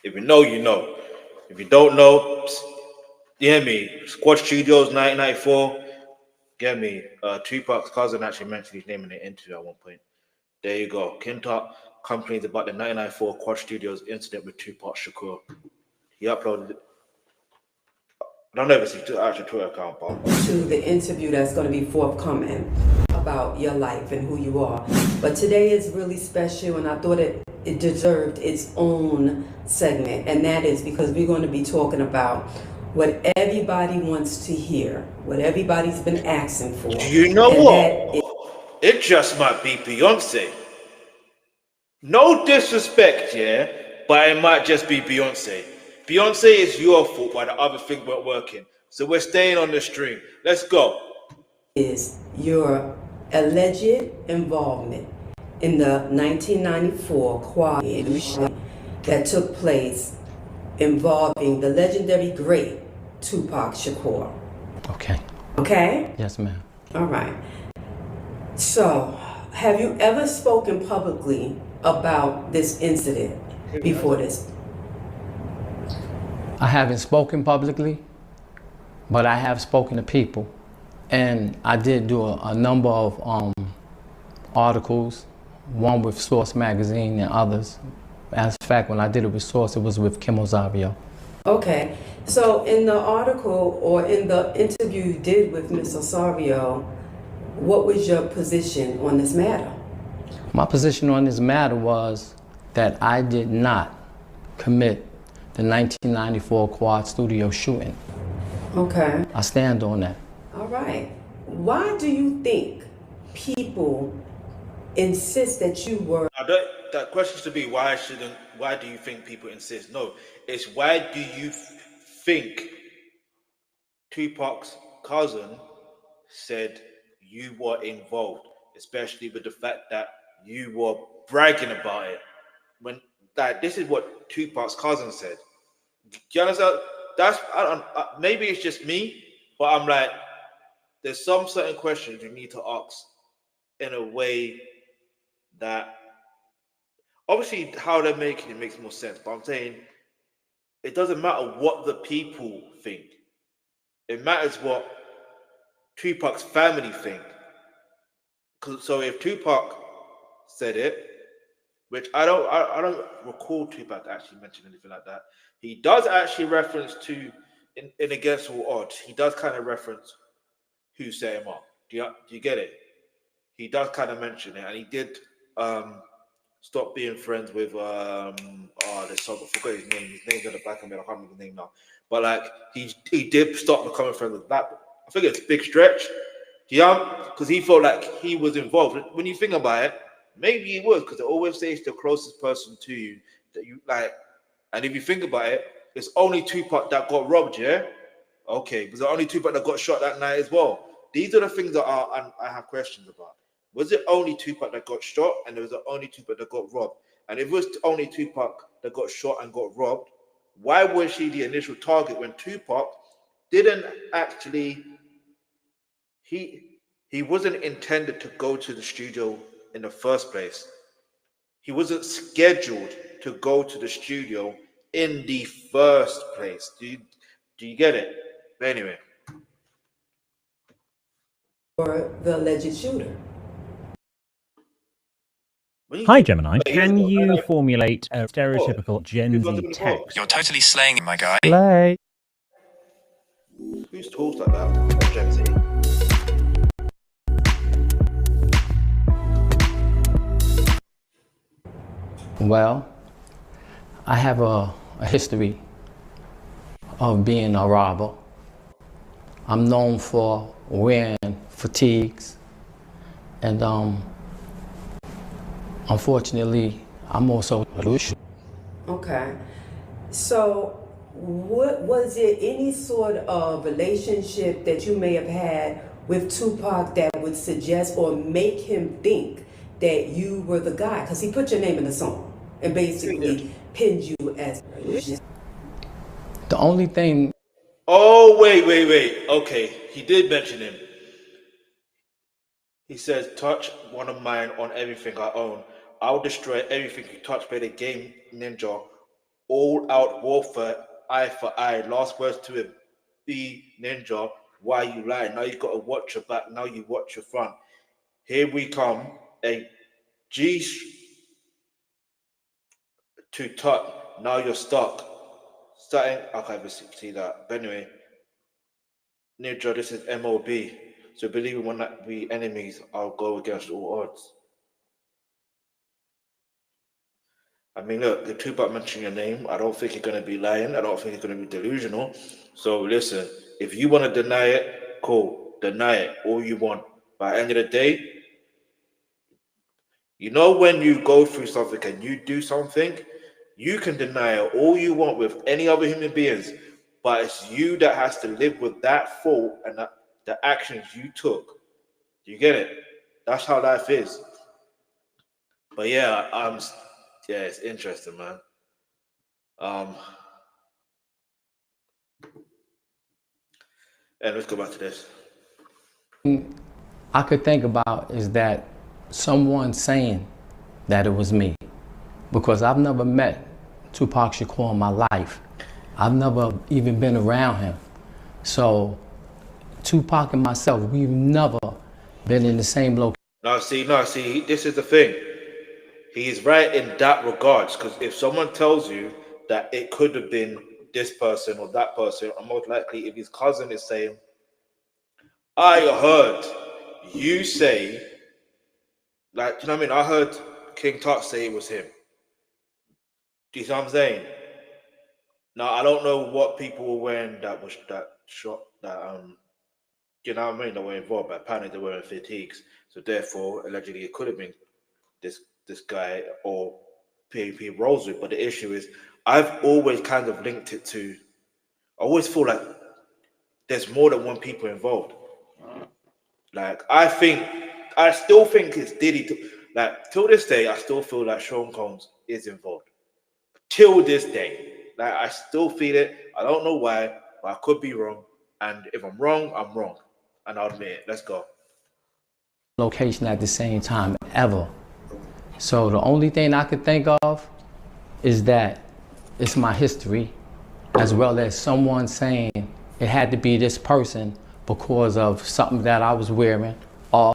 If you know, you know. If you don't know, you hear me? Squad Studios 1994. Get me? Tupac's cousin actually mentioned his name in the interview at one point. There you go. King Tut complains about the 1994 Quad Studios incident with Tupac Shakur. He uploaded it. I don't know if it's his actual Twitter account, but to the interview that's going to be forthcoming about your life and who you are. But today is really special, and I thought it deserved its own segment, and that is because we're going to be talking about what everybody wants to hear, what everybody's been asking for. do you know what? It just might be Beyonce. No disrespect, yeah, but it might just be Beyonce. Beyonce is your fault why the other thing weren't working. So we're staying on the stream. Let's go. Is your alleged involvement in the 1994 quad that took place involving the legendary great Tupac Shakur. Okay. Okay? Yes, ma'am. All right. So, have you ever spoken publicly about this incident before this? I haven't spoken publicly, but I have spoken to people. And I did do a number of articles, one with Source Magazine and others. As a fact, when I did it with Source, it was with Kim Ozario. Okay, so in the article or in the interview you did with Ms. Osario, what was your position on this matter? My position on this matter was that I did not commit the 1994 Quad Studio shooting. Okay. I stand on that. All right. Why do you think people insist that you were? That question should be why do you think people insist? No, it's why do you think Tupac's cousin said you were involved, especially with the fact that you were bragging about it. When that this is what Tupac's cousin said. Do you understand? That's maybe it's just me, but I'm like, there's some certain questions you need to ask in a way that obviously how they're making it makes more sense. But I'm saying it doesn't matter what the people think. It matters what Tupac's family think. So if Tupac said it, which I don't recall Tupac actually mention anything like that. He does actually reference to in Against All Odds. He does kind of reference who set him up. Do you get it? He does kind of mention it, and he did stop being friends with I forgot his name. His name's in the back of me. I can't remember his name now. But like he did stop becoming friends with that. I think it's Big Stretch. Yeah, because he felt like he was involved. When you think about it, maybe he was, because they always say it's the closest person to you that you like. And if you think about it, it's only Tupac that got robbed, yeah? Okay, because the only Tupac that got shot that night as well. These are the things that I have questions about. Was it only Tupac that got shot and there was the only Tupac that got robbed? And if it was only Tupac that got shot and got robbed, why was she the initial target when Tupac didn't actually... He wasn't intended to go to the studio in the first place. He wasn't scheduled to go to the studio in the first place. Do you get it? But anyway. Or the alleged shooter. Hi Gemini, can you formulate a stereotypical Gen Z text? You're totally slaying, my guy. Slay. Who's talks like that? Gen Z. Well, I have a history of being a robber. I'm known for wearing fatigues, and unfortunately, I'm also a loose. Okay. So, what was there any sort of relationship that you may have had with Tupac that would suggest or make him think that you were the guy? Because he put your name in the song and basically pinned you as the only thing. Oh, wait. Okay, he did mention him. He says, touch one of mine on everything I own. I'll destroy everything you touch by the game ninja all out warfare, eye for eye. Last words to him, be ninja. Why you lie? Now you got to watch your back. Now you watch your front. Here we come. A G to Tut. Now you're stuck. Starting. I can't even see that. But anyway, ninja. This is MOB. So believe when that we enemies, I'll go against all odds. I mean, look, the Tupac mentioned your name. I don't think you're going to be lying. I don't think you're going to be delusional. So listen, if you want to deny it, cool. Deny it all you want. By the end of the day, you know when you go through something and you do something, you can deny it all you want with any other human beings. But it's you that has to live with that fault and the actions you took. You get it? That's how life is. But yeah, yeah, it's interesting, man. And let's go back to this. I could think about is that someone saying that it was me, because I've never met Tupac Shakur in my life. I've never even been around him. So Tupac and myself, we've never been in the same location. No, see, this is the thing. He is right in that regards, because if someone tells you that it could have been this person or that person, or most likely if his cousin is saying, I heard you say, like, you know what I mean? I heard King Tut say it was him. Do you see what I'm saying? Now, I don't know what people were wearing that you know what I mean, that were involved, but apparently they were wearing fatigues. So therefore, allegedly, it could have been this guy or PvP rolls with. But the issue is, I've always kind of linked it to, I always feel like there's more than one people involved. Like, I still think it's Diddy. Like, till this day, I still feel like Sean Combs is involved. Till this day. Like, I still feel it. I don't know why, but I could be wrong. And if I'm wrong, I'm wrong. And I'll admit it. Let's go. Location at the same time ever. So the only thing I could think of is that it's my history, as well as someone saying it had to be this person because of something that I was wearing, or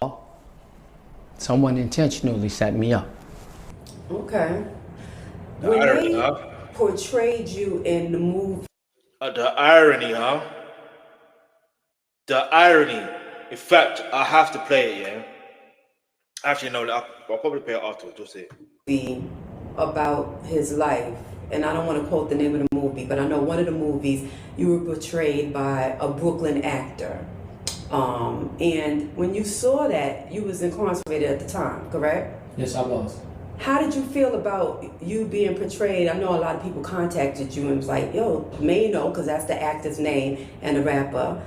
someone intentionally set me up. Okay. When they portrayed you in the movie. The irony, huh? The irony. In fact, I have to play it, yeah? Actually, no, I'll probably play it afterwards, just see. About his life, and I don't want to quote the name of the movie, but I know one of the movies you were portrayed by a Brooklyn actor. And when you saw that, you was incarcerated at the time, correct? Yes, I was. How did you feel about you being portrayed? I know a lot of people contacted you and was like, yo, Mano, because that's the actor's name, and the rapper,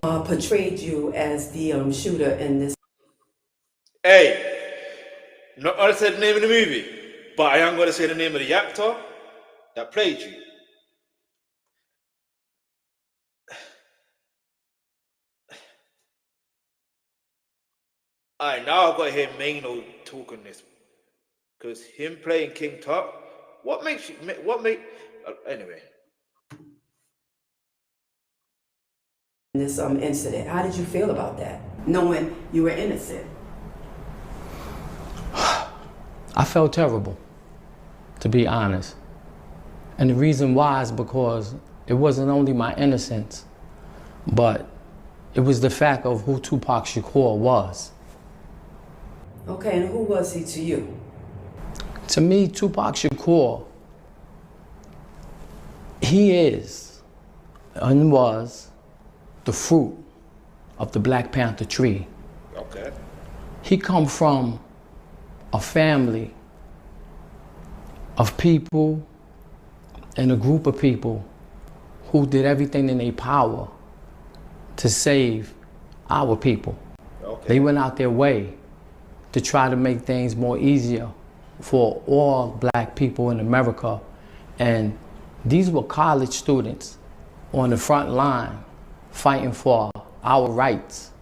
portrayed you as the shooter in this. Hey, not going to say the name of the movie, but I am going to say the name of the actor that played you. Alright, now I've got to hear Mano talking this, because him playing King Tut, anyway. This incident, how did you feel about that, knowing you were innocent? I felt terrible, to be honest. And the reason why is because it wasn't only my innocence, but it was the fact of who Tupac Shakur was. Okay, and who was he to you? To me, Tupac Shakur, he is and was the fruit of the Black Panther tree. Okay. He come from a family of people and a group of people who did everything in their power to save our people. Okay. They went out their way to try to make things more easier for all black people in America. And these were college students on the front line fighting for our rights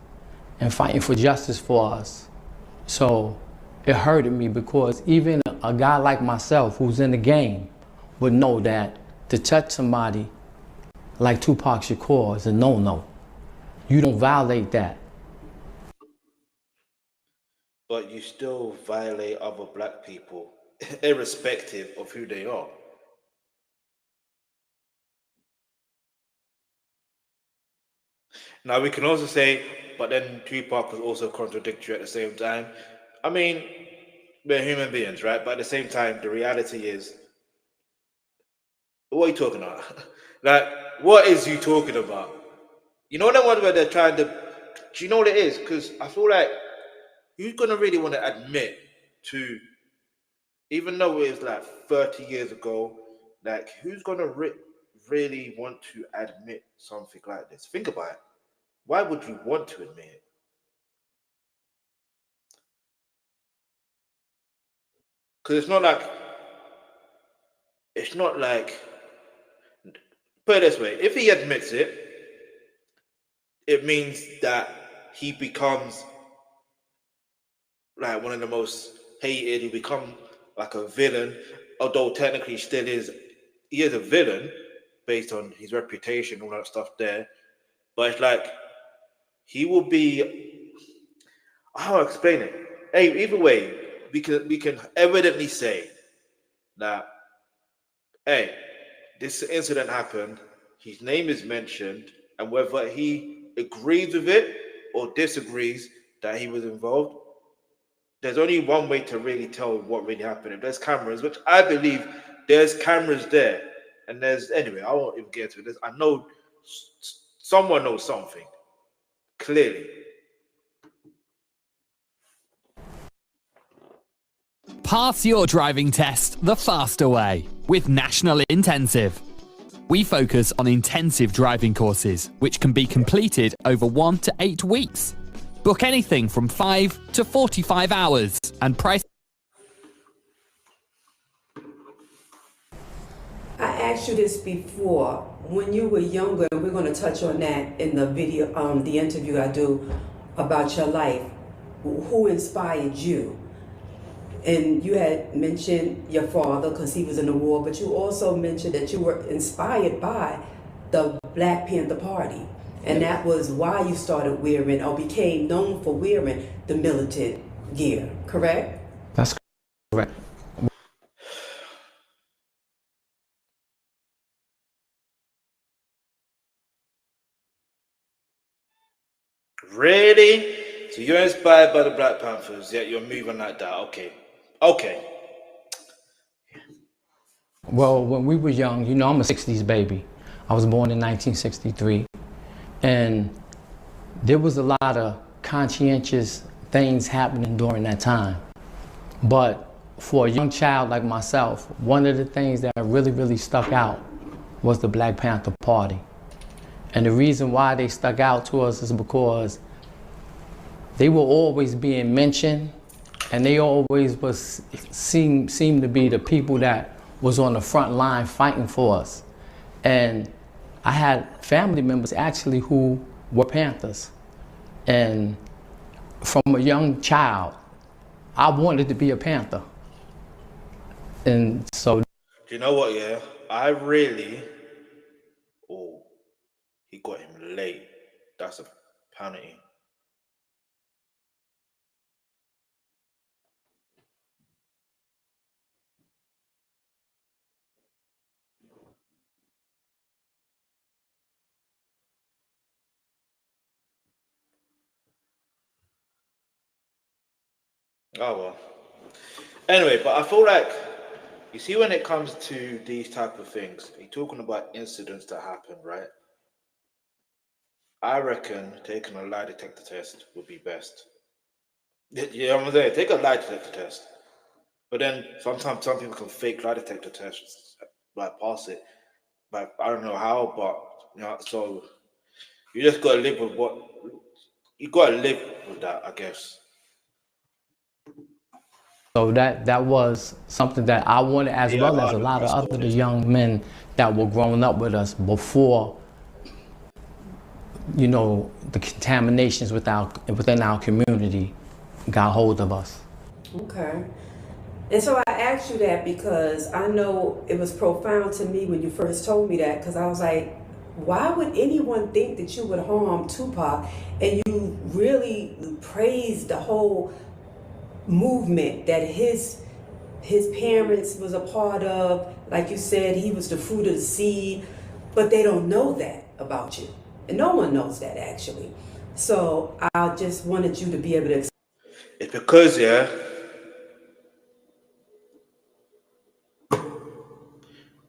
and fighting for justice for us. So it hurted me because even a guy like myself who's in the game, would know that to touch somebody like Tupac Shakur is a no-no. You don't violate that. But you still violate other black people, irrespective of who they are. Now we can also say, but then Tupac was also contradictory at the same time. I mean, we're human beings, right? But at the same time, the reality is, what are you talking about? Like, what is you talking about? You know that one where they're trying to, do you know what it is? Because I feel like, who's going to really want to admit to, even though it was like 30 years ago, like, who's going to really want to admit something like this? Think about it. Why would you want to admit it? Because it's not like, put it this way, if he admits it, it means that he becomes like one of the most hated, he become like a villain, although technically he is a villain based on his reputation, all that stuff there. But it's like, he will be, how do I explain it? Hey, either way, we can evidently say that, hey, this incident happened, his name is mentioned, and whether he agrees with it or disagrees that he was involved, there's only one way to really tell what really happened. If there's cameras, which I believe there's cameras there, and anyway, I won't even get to this. I know someone knows something, clearly. Pass your driving test the faster way with National Intensive. We focus on intensive driving courses, which can be completed over 1 to 8 weeks. Book anything from 5 to 45 hours and price. I asked you this before. When you were younger, and we're going to touch on that in the video, the interview I do about your life, who inspired you? And you had mentioned your father because he was in the war, but you also mentioned that you were inspired by the Black Panther Party. And that was why you started wearing or became known for wearing the militant gear, correct? That's correct. Really? So you're inspired by the Black Panthers, yet you're moving like that. Okay. Well, when we were young, I'm a 60s baby. I was born in 1963. And there was a lot of conscientious things happening during that time. But for a young child like myself, one of the things that really, really stuck out was the Black Panther Party. And the reason why they stuck out to us is because they were always being mentioned, and they always seemed to be the people that was on the front line fighting for us. And I had family members actually who were Panthers. And from a young child, I wanted to be a Panther. And so. Do you know what, yeah? He got him late. That's a penalty. Oh well. Anyway, but I feel like, you see, when it comes to these type of things, you're talking about incidents that happen, right? I reckon taking a lie detector test would be best. You know what I'm saying? Take a lie detector test. But then sometimes some people can fake lie detector tests, like pass it. But I don't know how, but so you just gotta live with that, I guess. So that was something that I wanted, as well as a lot of other young men that were growing up with us before, the contaminations within our community got hold of us. Okay. And so I asked you that because I know it was profound to me when you first told me that, because I was like, why would anyone think that you would harm Tupac? And you really praised the whole movement that his parents was a part of. Like you said, he was the fruit of the seed, but they don't know that about you. And no one knows that actually. So I just wanted you to be able to. It's because, yeah,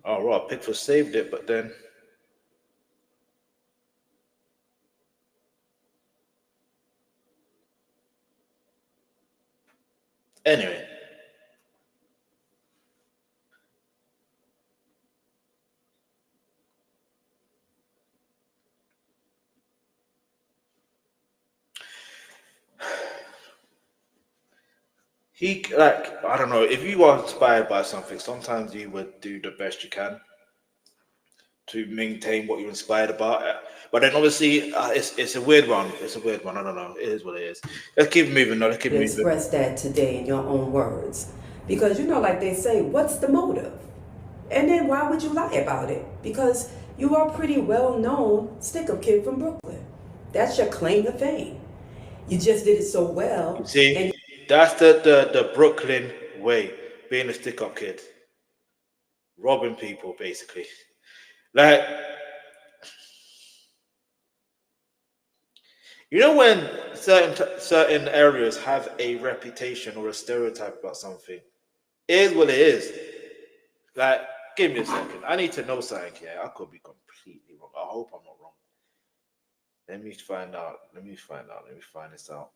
oh, right, Pickford saved it, but then anyway. He like I don't know, if you are inspired by something, sometimes you would do the best you can to maintain what you're inspired about. But then obviously, it's a weird one. It's a weird one. I don't know. It is what it is. Let's keep moving. No, let's keep moving. Express that today in your own words, because you know, like they say, what's the motive? And then why would you lie about it? Because you are pretty well known stick-up kid from Brooklyn. That's your claim to fame. You just did it so well. See, and that's the Brooklyn way, being a stick-up kid, robbing people basically. Like, you know, when certain areas have a reputation or a stereotype about something, it is what it is. Like, give me a second. I need to know something here. I could be completely wrong. I hope I'm not wrong. Let me find out. Let me find this out.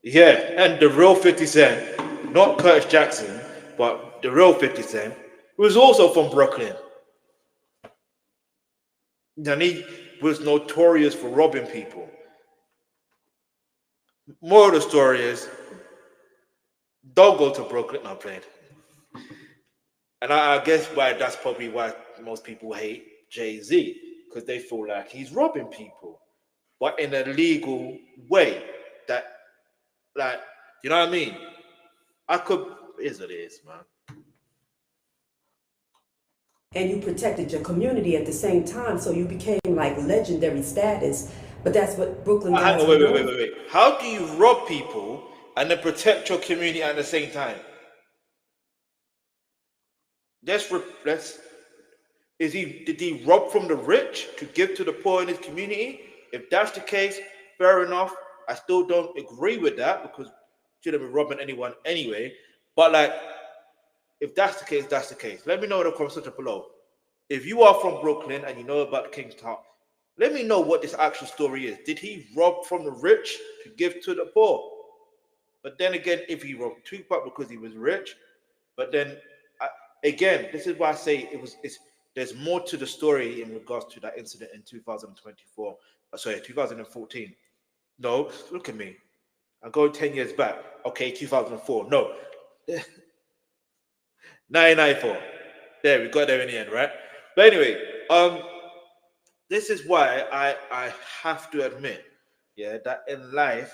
Yeah, and the real 50 Cent, not Curtis Jackson, but the real 50 Cent, was also from Brooklyn. And he was notorious for robbing people. More of the story is, don't go to Brooklyn. No, I'm playing. And I guess that's probably why most people hate Jay-Z, because they feel like he's robbing people, but in a legal way. That, like, you know what I mean? It is what it is, man. and you protected your community at the same time, so you became like legendary status. But that's what Brooklyn Hang guys on, were wait. known. How do you rob people and then protect your community at the same time? Did he rob from the rich to give to the poor in his community? If that's the case, fair enough. I still don't agree with that, because shouldn't be robbing anyone anyway. But like, if that's the case, that's the case. Let me know in the comment section below. If you are from Brooklyn and you know about King Tut, let me know what this actual story is. Did he rob from the rich to give to the poor? But then again, if he robbed Tupac because he was rich, but then again, this is why I say there's more to the story in regards to that incident in 2014. No, look at me. I'm going 10 years back. Okay, 2004. No, 1994. There, we got there in the end, right? But anyway, this is why I have to admit, yeah, that in life,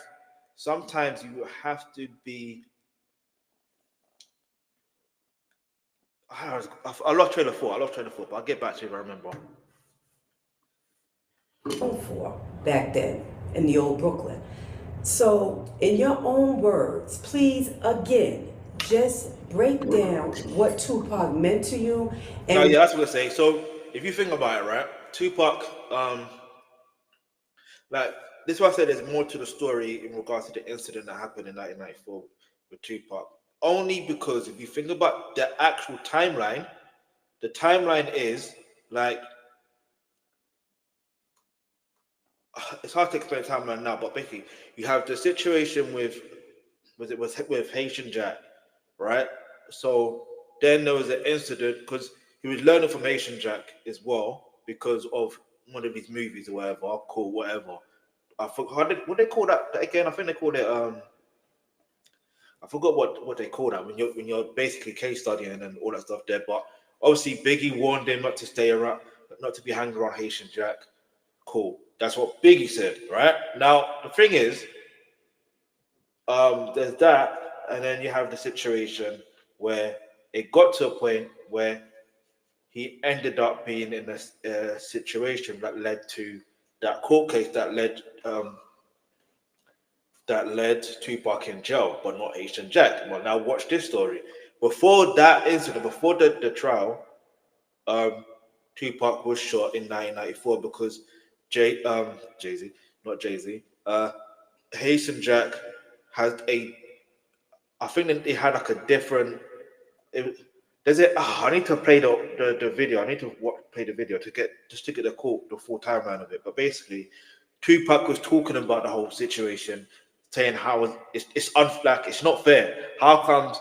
sometimes you have to be. I lost train of thought. But I'll get back to it if I remember. For back then in the old Brooklyn. So, in your own words, please again, just break down what Tupac meant to you. And yeah, that's what I say. So, if you think about it, right, Tupac, like this is why I said there's more to the story in regards to the incident that happened in 1994 with Tupac. Only because if you think about the actual timeline, the timeline is like, it's hard to explain the timeline now, but basically you have the situation with Haitian Jack, right? So then there was an incident because he was learning from Haitian Jack as well because of one of his movies or whatever, cool, whatever. I forgot what they call that again. I think they called it I forgot what they call that when you're basically case studying and all that stuff there. But obviously Biggie warned him not to stay around, not to be hanging around Haitian Jack. Cool. That's what Biggie said, right? Now the thing is, there's that, and then you have the situation where it got to a point where he ended up being in a situation that led to that court case that led Tupac in jail, but not Haitian Jack. Well, now watch this story. Before that incident, before the trial, Tupac was shot in 1994 because Jay-Z, not Jay-Z, Haitian Jack had I think that they had like a different. I need to play the video. I need to play the video to get the full timeline of it. But basically, Tupac was talking about the whole situation, saying how it's unflack, it's not fair. How comes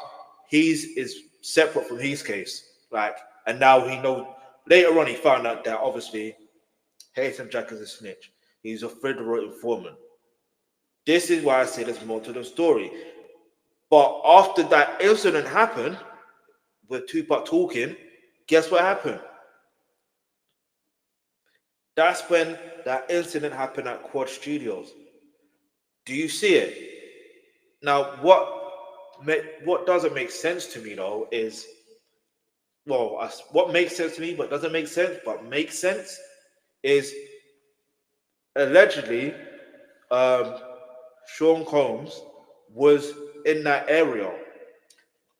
is separate from his case? Like, and now he knows. Later on, he found out that obviously Haitian Jack is a snitch. He's a federal informant. This is why I say there's more to the story. But after that incident happened, with Tupac talking, guess what happened? That's when that incident happened at Quad Studios. Do you see it? Now, what doesn't make sense to me though is, what makes sense to me but doesn't make sense, but makes sense is allegedly Sean Combs was in that area.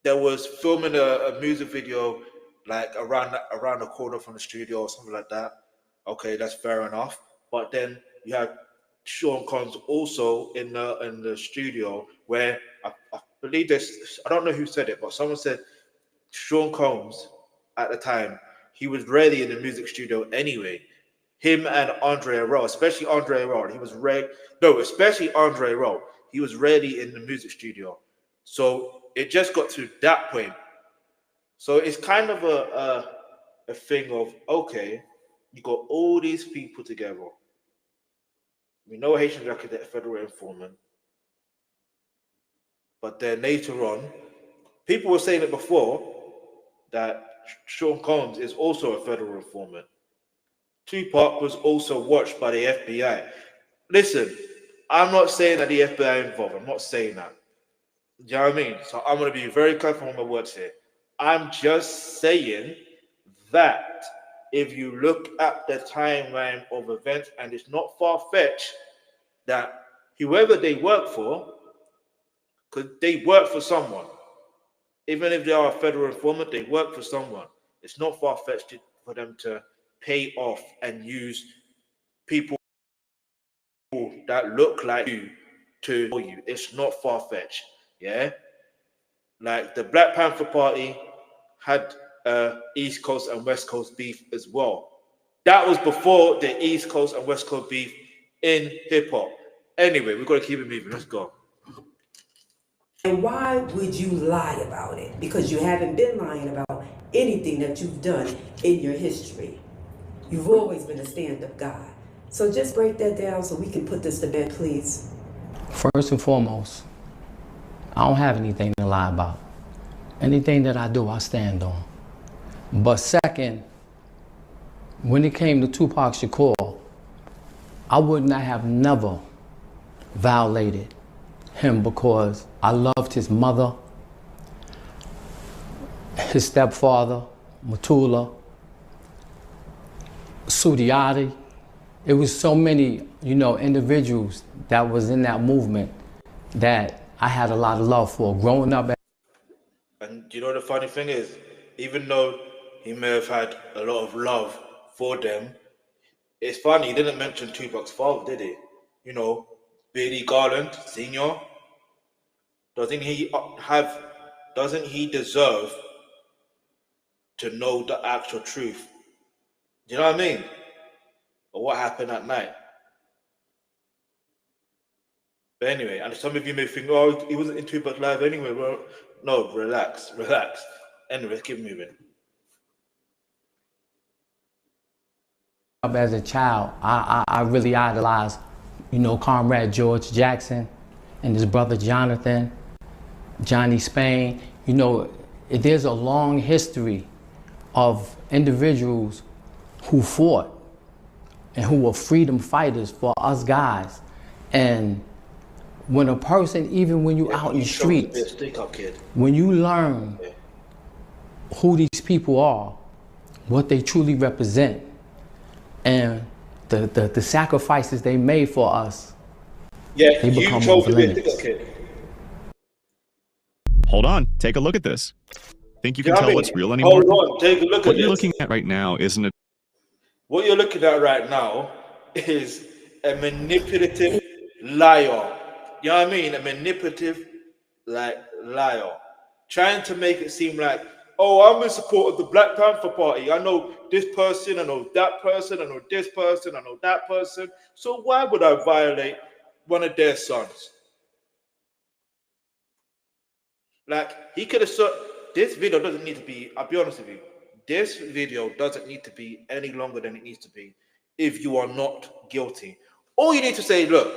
There was filming a music video like around the corner from the studio or something like that. Okay, that's fair enough. But then you had Sean Combs also in the studio where I believe this. I don't know who said it, but someone said Sean Combs at the time, he was ready in the music studio anyway. Him and Andre Rowe, especially Andre Rowe, especially Andre Rowe, he was ready in the music studio. So it just got to that point. So it's kind of a thing of, okay, you got all these people together. We know Haitian Jack is a federal informant. But then later on, people were saying it before that Sean Combs is also a federal informant. Tupac was also watched by the FBI. Listen, I'm not saying that the FBI is involved. I'm not saying that. Do you know what I mean? So I'm going to be very careful with my words here. I'm just saying that if you look at the timeline of events, and it's not far-fetched that whoever they work for, because they work for someone. Even if they are a federal informant, they work for someone. It's not far-fetched for them to pay off and use people that look like you to you. It's not far-fetched. Yeah, like the Black Panther Party had East Coast and West Coast beef as well. That was before the East Coast and West Coast beef in hip hop. Anyway, we've got to keep it moving. Let's go. And why would you lie about it? Because you haven't been lying about anything that you've done in your history. You've always been a stand-up guy. So just break that down so we can put this to bed, please. First and foremost, I don't have anything to lie about. Anything that I do, I stand on. But second, when it came to Tupac Shakur, I would not have never violated him because I loved his mother, his stepfather, Matula, Sudiati. It was so many, individuals that was in that movement that I had a lot of love for growing up. And you know the funny thing is, even though he may have had a lot of love for them, it's funny, he didn't mention Tupac's father, did he? Billy Garland, Sr. Doesn't he deserve to know the actual truth? Do you know what I mean? Or what happened that night? But anyway, and some of you may think, oh, he wasn't in Tupac's live anyway. Well, no, relax. Anyway, let's keep moving. As a child, I really idolized, Comrade George Jackson and his brother Jonathan. Johnny Spain. You know, there's a long history of individuals who fought and who were freedom fighters for us guys. And when a person, even when you're out in the streets, when you learn who these people are, what they truly represent, and the sacrifices they made for us, they become off limits. Hold on, take a look at this. Think you can tell what's real anymore? Hold on, take a look at this. What you're looking at right now isn't a... What you're looking at right now is a manipulative liar. You know what I mean? A manipulative liar. Trying to make it seem like, oh, I'm in support of the Black Panther Party. I know this person, I know that person, I know this person, I know that person. So why would I violate one of their sons? Like, he could have said, this video doesn't need to be, I'll be honest with you, this video doesn't need to be any longer than it needs to be if you are not guilty. All you need to say, look,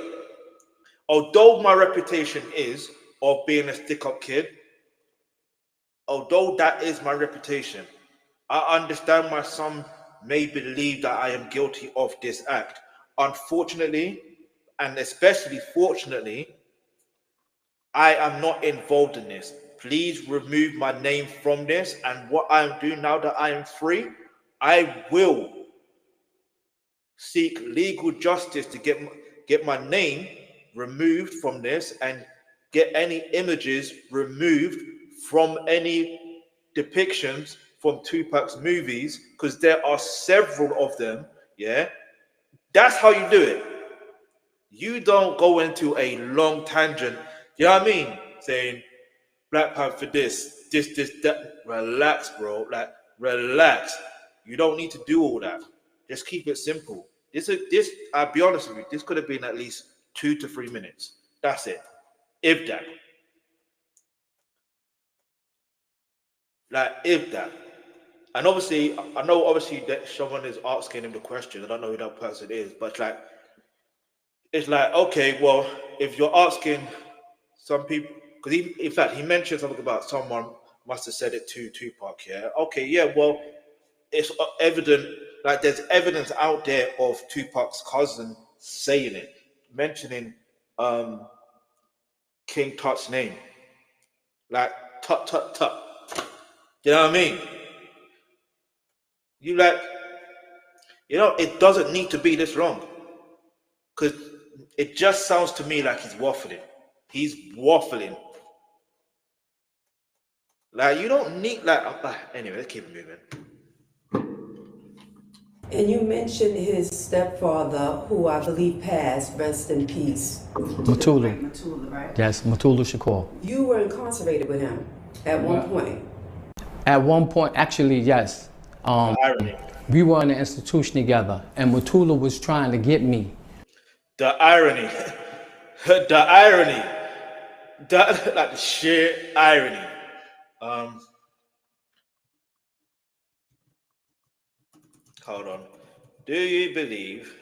although my reputation is of being a stick-up kid, although that is my reputation, I understand my son may believe that I am guilty of this act. Unfortunately, and especially fortunately, I am not involved in this. Please remove my name from this. And what I'm doing now that I am free, I will seek legal justice to get my name removed from this and get any images removed from any depictions from Tupac's movies, because there are several of them. Yeah, that's how you do it. You don't go into a long tangent, you know what I mean, saying Black Panther this, that. Relax, bro. Like, relax. You don't need to do all that. Just keep it simple. This, I'll be honest with you, this could have been at least 2 to 3 minutes. That's it. If that. Like, if that. And obviously, I know obviously that someone is asking him the question. I don't know who that person is, but like, it's like, okay, well, if you're asking some people, because in fact, he mentioned something about someone must have said it to Tupac, yeah? Okay, yeah, well, it's evident, like there's evidence out there of Tupac's cousin saying it, mentioning King Tut's name. Like, Tut, Tut, Tut. You know what I mean? You like, you know, it doesn't need to be this long. Because it just sounds to me like he's waffling. He's waffling. Like, you don't need, like, anyway, let's keep it moving. And you mentioned his stepfather, who I believe passed, rest in peace. Matulu. Matulu, right? Yes, Matulu Shakur. You were incarcerated with him at one point. At one point, actually, yes. Irony. We were in an institution together, and Matulu was trying to get me. The irony. The irony. Like the sheer irony. Hold on. Do you believe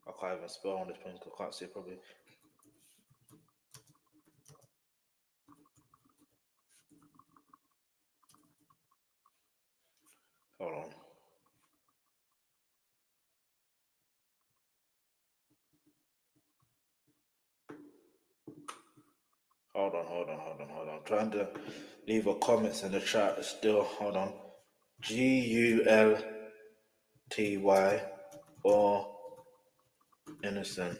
I can't even spell on this pen because I can't see it properly. Hold on. Hold on. I'm trying to leave a comments in the chat. Still, hold on. GULTY or innocent.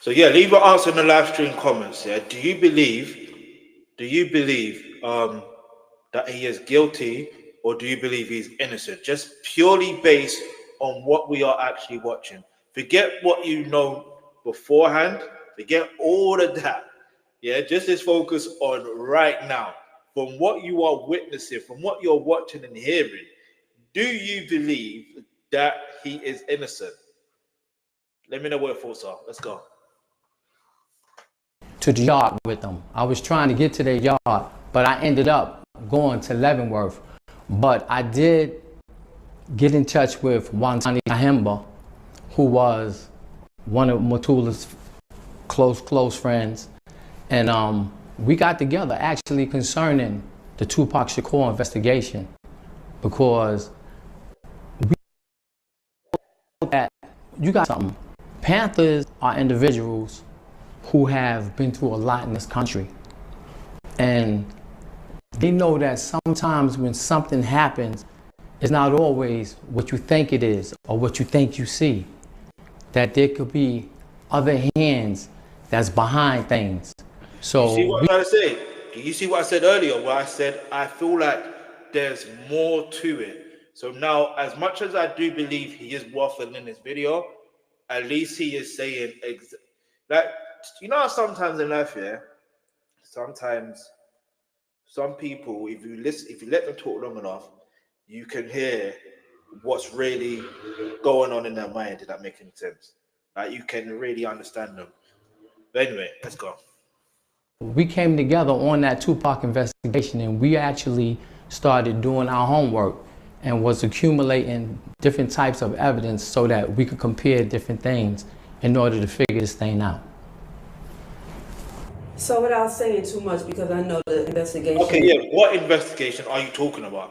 So yeah, leave your answer in the live stream comments. Yeah, do you believe that he is guilty, or do you believe he's innocent? Just purely based on what we are actually watching. Forget what you know beforehand. Forget all of that. Yeah, just let's focus on right now. From what you are witnessing, from what you're watching and hearing, do you believe that he is innocent? Let me know what your thoughts are. Let's go. to the yard with them. I was trying to get to their yard, but I ended up going to Leavenworth. But I did get in touch with Wantani Ahimba, who was one of Matula's close friends. And we got together actually concerning the Tupac Shakur investigation, because we know that you got something. Panthers are individuals who have been through a lot in this country. And they know that sometimes when something happens, it's not always what you think it is or what you think you see. That there could be other hands that's behind things. So you see what I'm trying to say? Do you see what I said earlier, where I said I feel like there's more to it? So now, as much as I do believe he is waffling in this video, at least he is saying, like, you know how sometimes in life, yeah, sometimes some people, if you let them talk long enough, you can hear what's really going on in their mind. Did that make any sense? Like, you can really understand them. But anyway, let's go. We came together on that Tupac investigation, and we actually started doing our homework and was accumulating different types of evidence so that we could compare different things in order to figure this thing out. So without saying too much, because I know the investigation... Okay, yeah, what investigation are you talking about?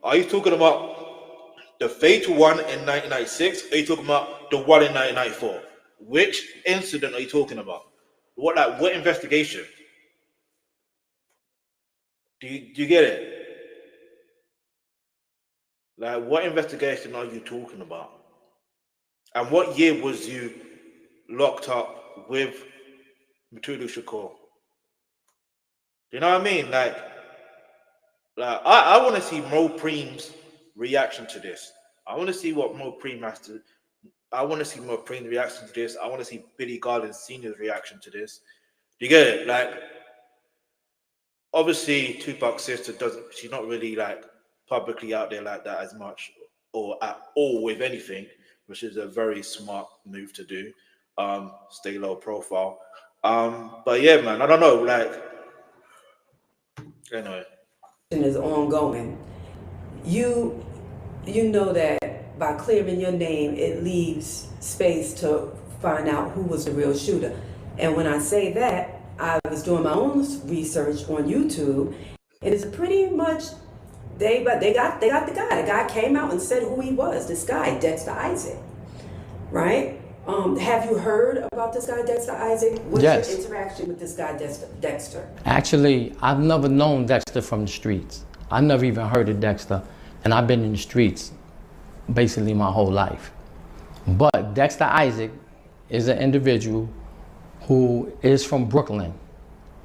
Are you talking about the fatal one in 1996? Or are you talking about the one in 1994? Which incident are you talking about? What investigation? Do you get it? Like, what investigation are you talking about? And what year was you locked up with Tupac Shakur? Do you know what I mean? Like I want to see Mo Preem's reaction to this. I want to see what Mo Preem has to. I want to see Mo Preem's reaction to this. I want to see Billy Garland Sr.'s reaction to this. Do you get it? Like, obviously, Tupac's sister doesn't. She's not really like publicly out there like that as much, or at all, if anything, which is a very smart move to do. Stay low profile. But yeah, man, I don't know. Like, anyway, is ongoing. You know that by clearing your name, it leaves space to find out who was the real shooter. And when I say that, I was doing my own research on YouTube, and it's pretty much they got the guy. The guy came out and said who he was. This guy, Dexter Isaac, right? Have you heard about this guy, Dexter Isaac? What's Yes. your interaction with this guy, Dexter? Actually, I've never known Dexter from the streets. I never even heard of Dexter, and I've been in the streets basically my whole life. But Dexter Isaac is an individual who is from Brooklyn.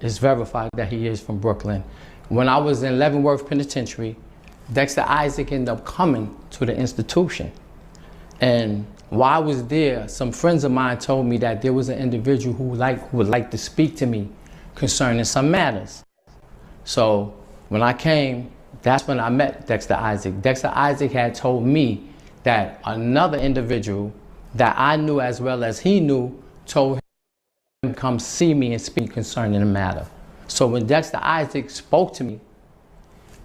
It's verified that he is from Brooklyn. When I was in Leavenworth Penitentiary, Dexter Isaac ended up coming to the institution. And while I was there, some friends of mine told me that there was an individual who would like to speak to me concerning some matters. So when I came, that's when I met Dexter Isaac. Dexter Isaac had told me that another individual that I knew as well as he knew told him to come see me and speak concerning the matter. So when Dexter Isaac spoke to me,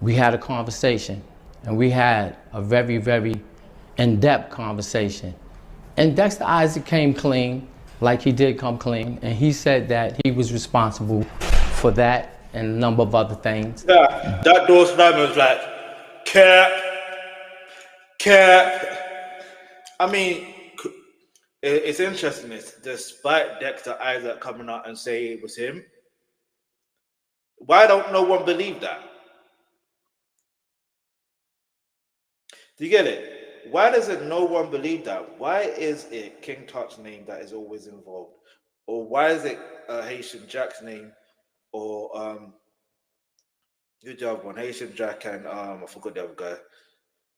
we had a conversation, and we had a very, very in-depth conversation. And Dexter Isaac came clean, like he did come clean, and he said that he was responsible for that and a number of other things. yeah, that door slam was like, cap. I mean, it's interesting. Despite Dexter Isaac coming out and saying it was him, why don't no one believe that? Do you get it? Why doesn't no one believe that? Why is it King Tut's name that is always involved? Or why is it Haitian Jack's name? Or good job one, Haitian Jack and I forgot the other guy.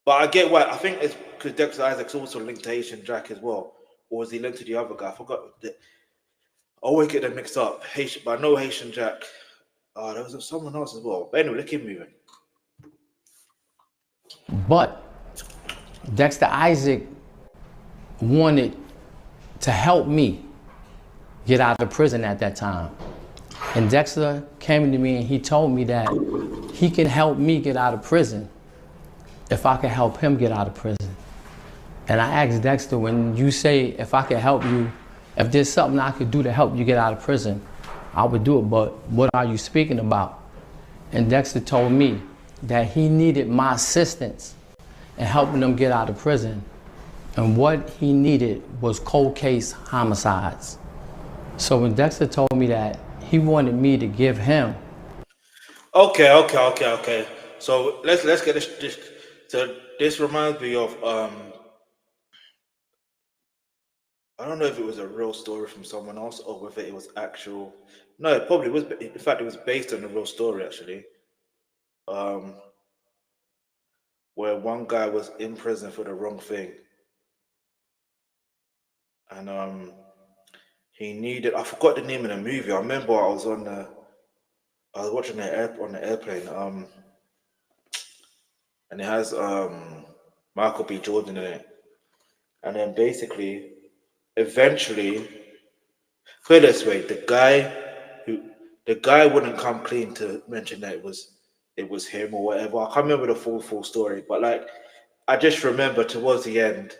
But I get why. I think it's because Dexter Isaac's also linked to Haitian Jack as well. Or is he linked to the other guy? I forgot. I always get them mixed up. Haitian, but I know Haitian Jack. There was someone else as well. But anyway, let's keep moving. But Dexter Isaac wanted to help me get out of prison at that time. And Dexter came to me and he told me that he can help me get out of prison if I can help him get out of prison. And I asked Dexter, when you say if I can help you, if there's something I could do to help you get out of prison, I would do it, but what are you speaking about? And Dexter told me that he needed my assistance in helping them get out of prison. And what he needed was cold case homicides. So when Dexter told me that, he wanted me to give him. Okay. So let's get this. So this reminds me of I don't know if it was a real story from someone else or whether it was actual. No, it probably was. In fact, it was based on a real story actually. Where one guy was in prison for the wrong thing, and he needed. I forgot the name of the movie. I remember I was watching on the airplane. And it has Michael B. Jordan in it, and then basically, eventually, put it this way, the guy wouldn't come clean to mention that it was him or whatever. I can't remember the full story, but like I just remember towards the end,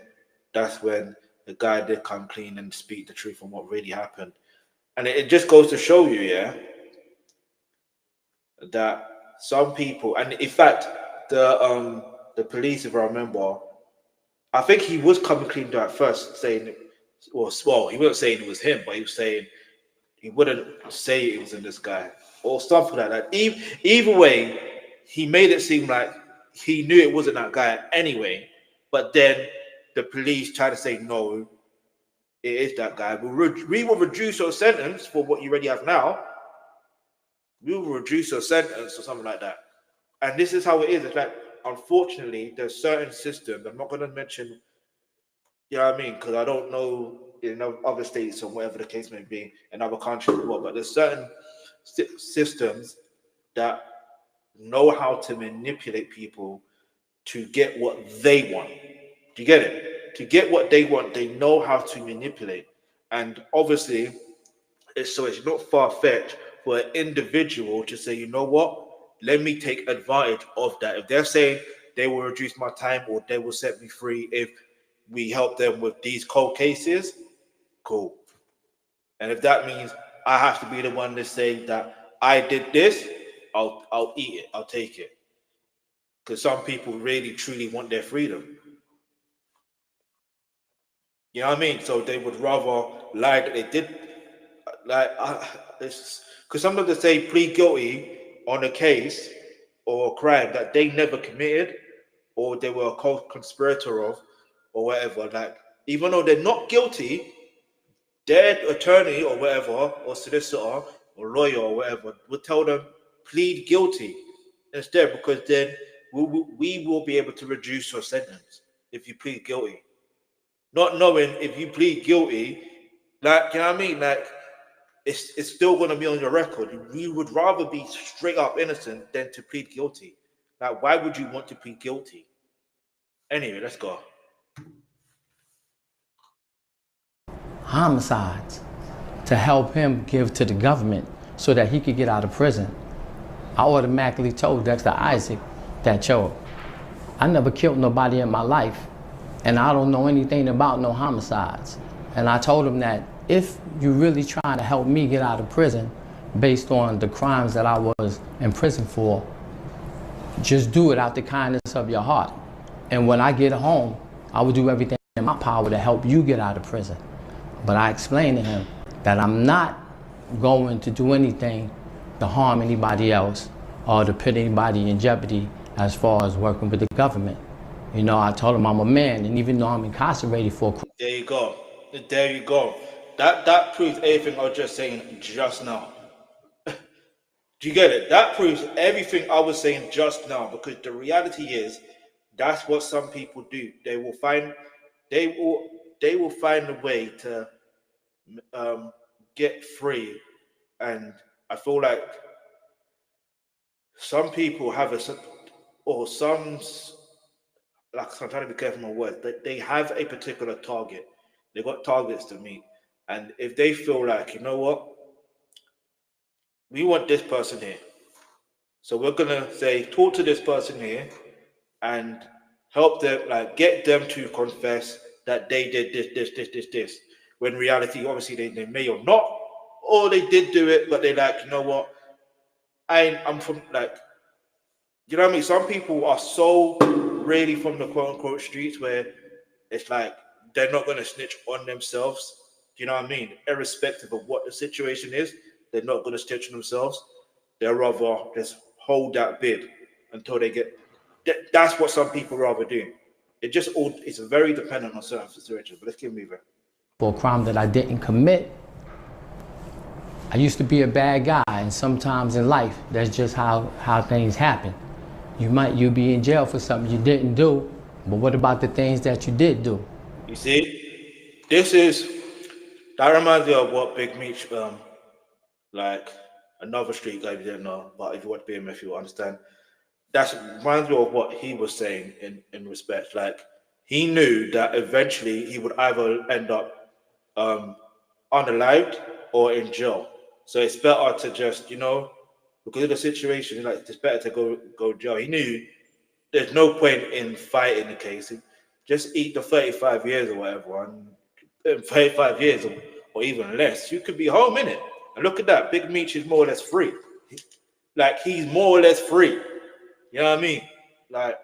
that's when the guy did come clean and speak the truth on what really happened, and it just goes to show you, yeah, that some people, and in fact, the police, if I remember, I think he was coming clean at first, saying, well, he wasn't saying it was him, but he was saying he wouldn't say it was in this guy or something like that. Either way, he made it seem like he knew it wasn't that guy anyway. But then the police tried to say, no, it is that guy. We will reduce your sentence for what you already have now. We will reduce your sentence or something like that. And this is how it is. It's like, unfortunately, there's certain systems. I'm not going to mention, you know what I mean? Because I don't know in other states or whatever the case may be, in other countries as well. But there's certain systems that know how to manipulate people to get what they want. Do you get it? To get what they want, they know how to manipulate. And obviously, it's not far-fetched for an individual to say, you know what? Let me take advantage of that. If they're saying they will reduce my time or they will set me free if we help them with these cold cases, cool. And if that means I have to be the one to say that I did this, I'll eat it. I'll take it. Because some people really, truly want their freedom. You know what I mean? So they would rather lie that they did. Because sometimes they say plead guilty on a case or a crime that they never committed or they were a co-conspirator of or whatever. Like, even though they're not guilty, their attorney or whatever, or solicitor or lawyer or whatever, would tell them plead guilty instead, because then we will be able to reduce your sentence if you plead guilty. Not knowing if you plead guilty, like, you know what I mean? Like, it's still going to be on your record. We would rather be straight up innocent than to plead guilty. Like, why would you want to plead guilty? Anyway, let's go. Homicides to help him give to the government so that he could get out of prison. I automatically told Dexter Isaac that, yo, I never killed nobody in my life and I don't know anything about no homicides. And I told him that if you really trying to help me get out of prison based on the crimes that I was in prison for, just do it out the kindness of your heart. And when I get home, I will do everything in my power to help you get out of prison. But I explained to him that I'm not going to do anything to harm anybody else or to put anybody in jeopardy as far as working with the government. You know, I told him I'm a man, and even though I'm incarcerated for... There you go. There you go. That proves everything I was just saying just now. Do you get it? That proves everything I was saying just now, because the reality is that's what some people do. They will find a way to get free, and I feel like some people have I'm trying to be careful with my words. They have a particular target. They got targets to meet, and if they feel like, you know what, we want this person here. So we're gonna say, talk to this person here and help them, like get them to confess that they did this. When in reality, obviously they may or not, or they did do it, but they're like, you know what? I'm from like, you know what I mean? Some people are so really from the quote unquote streets where it's like they're not gonna snitch on themselves. You know what I mean? Irrespective of what the situation is, they're not gonna snitch on themselves. They'll rather just hold that bid until they get. That's what some people rather do. It's very dependent on certain situations. But let's keep moving. For a crime that I didn't commit, I used to be a bad guy, and sometimes in life, that's just how things happen. You'll be in jail for something you didn't do, but what about the things that you did do? You see, that reminds me of what Big Meech, like another street guy you didn't know, but if you watch BMF, you'll understand. That reminds me of what he was saying in respect. Like, he knew that eventually he would either end up unalived or in jail. So it's better to just, because of the situation, like it's better to go jail. He knew there's no point in fighting the case. Just eat the 35 years or whatever, and in 35 years or even less, you could be home in it. And look at that, Big Meech is more or less free. Like, he's more or less free. You know what I mean? Like,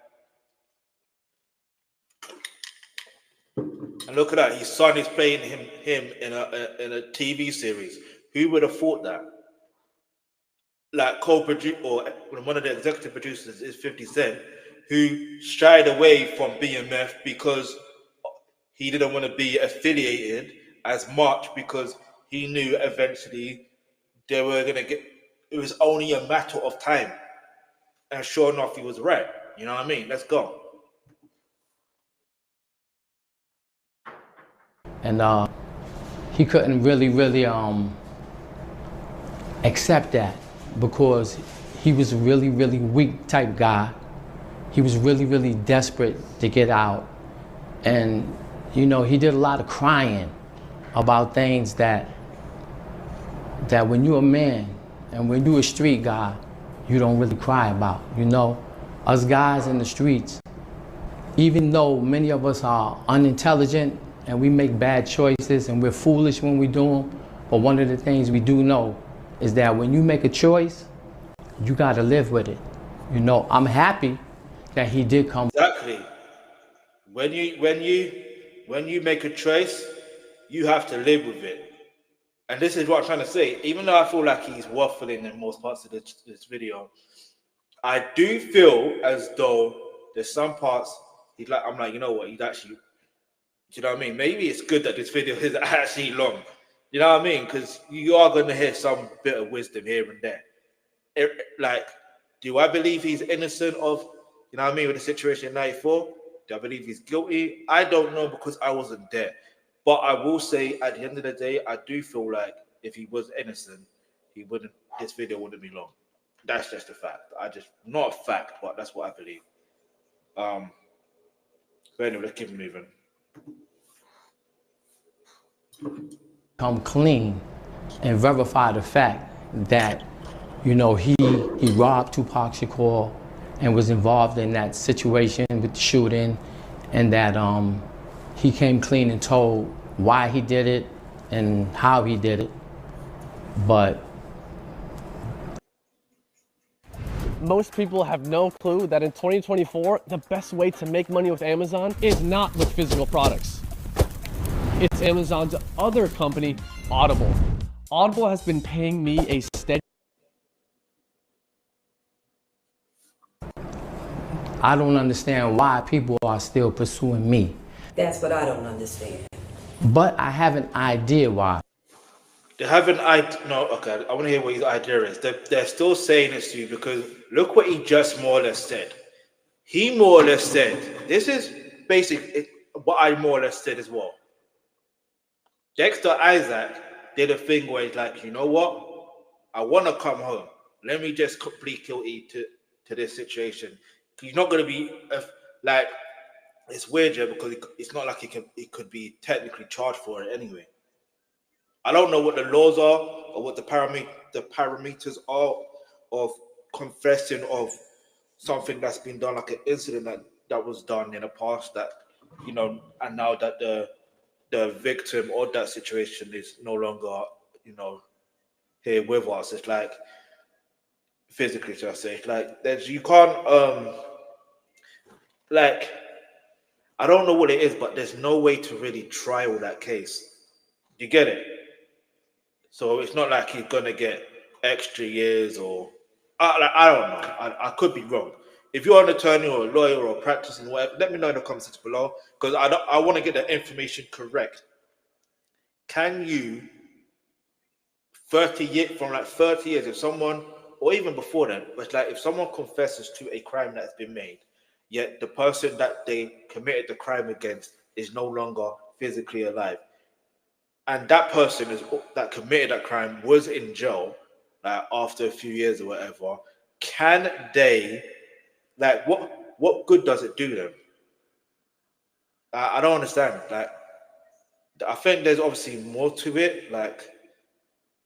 and look at that, his son is playing him in a TV series. Who would have thought that? Like, co-produce, or one of the executive producers is 50 Cent, who shied away from BMF because he didn't want to be affiliated as much, because he knew eventually they were going to get, it was only a matter of time. And sure enough, he was right. You know what I mean? Let's go. And he couldn't really accept that, because he was a really weak type guy. He was really desperate to get out. And, he did a lot of crying about things that when you're a man and when you're a street guy, you don't really cry about. Us guys in the streets, even though many of us are unintelligent and we make bad choices and we're foolish when we do them, but one of the things we do know is that when you make a choice, you got to live with it. I'm happy that he did come. Exactly. When you make a choice, you have to live with it. And this is what I'm trying to say. Even though I feel like he's waffling in most parts of this video, I do feel as though there's some parts I'm like, you know what, he's actually, you know what I mean? Maybe it's good that this video is actually long. You know what I mean? Because you are going to hear some bit of wisdom here and there. Like, do I believe he's innocent of, you know what I mean, with the situation in 94? Do I believe he's guilty? I don't know, because I wasn't there. But I will say, at the end of the day, I do feel like if he was innocent, this video wouldn't be long. That's just a fact. Not a fact, but that's what I believe. But anyway, let's keep moving. Come clean and verify the fact that, he robbed Tupac Shakur and was involved in that situation with the shooting, and that he came clean and told why he did it and how he did it. But most people have no clue that in 2024, the best way to make money with Amazon is not with physical products. It's Amazon's other company, Audible. Audible has been paying me a steady... I don't understand why people are still pursuing me. That's what I don't understand. But I have an idea why. They have an idea. No, okay. I want to hear what his idea is. They're still saying this to you because look what he just more or less said. He more or less said, this is basically what I more or less said as well. Dexter Isaac did a thing where he's like, you know what? I want to come home. Let me just plead guilty to this situation. He's not going to be like, it's weird, yeah, because it's not like he could be technically charged for it anyway. I don't know what the laws are or what the parameters are of confessing of something that's been done, like an incident that was done in the past, that, you know, and now that the victim or that situation is no longer, you know, here with us. It's like, physically, should I say, like, there's, you can't like, I don't know what it is, but there's no way to really trial that case. You get it? So it's not like he's gonna get extra years, or I don't know. I could be wrong. If you're an attorney or a lawyer or practicing whatever, let me know in the comments below, because I want to get the information correct. Can you 30 years, from like 30 years, if someone, or even before then, but like if someone confesses to a crime that's been made, yet the person that they committed the crime against is no longer physically alive, and that person that committed that crime was in jail, like after a few years or whatever, can they, like, what good does it do them? I don't understand. Like, I think there's obviously more to it. Like,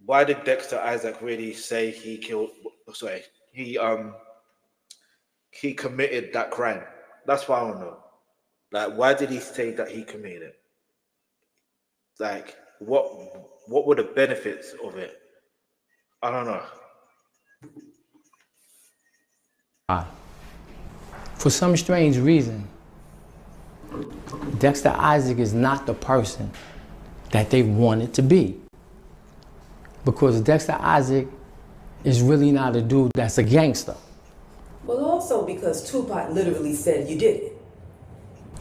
why did Dexter Isaac really say he killed? Sorry, he committed that crime. That's what I want to know. Like, why did he say that he committed it? Like, what were the benefits of it? I don't know. For some strange reason, Dexter Isaac is not the person that they wanted to be. Because Dexter Isaac is really not a dude that's a gangster. Well, also because Tupac literally said you did it.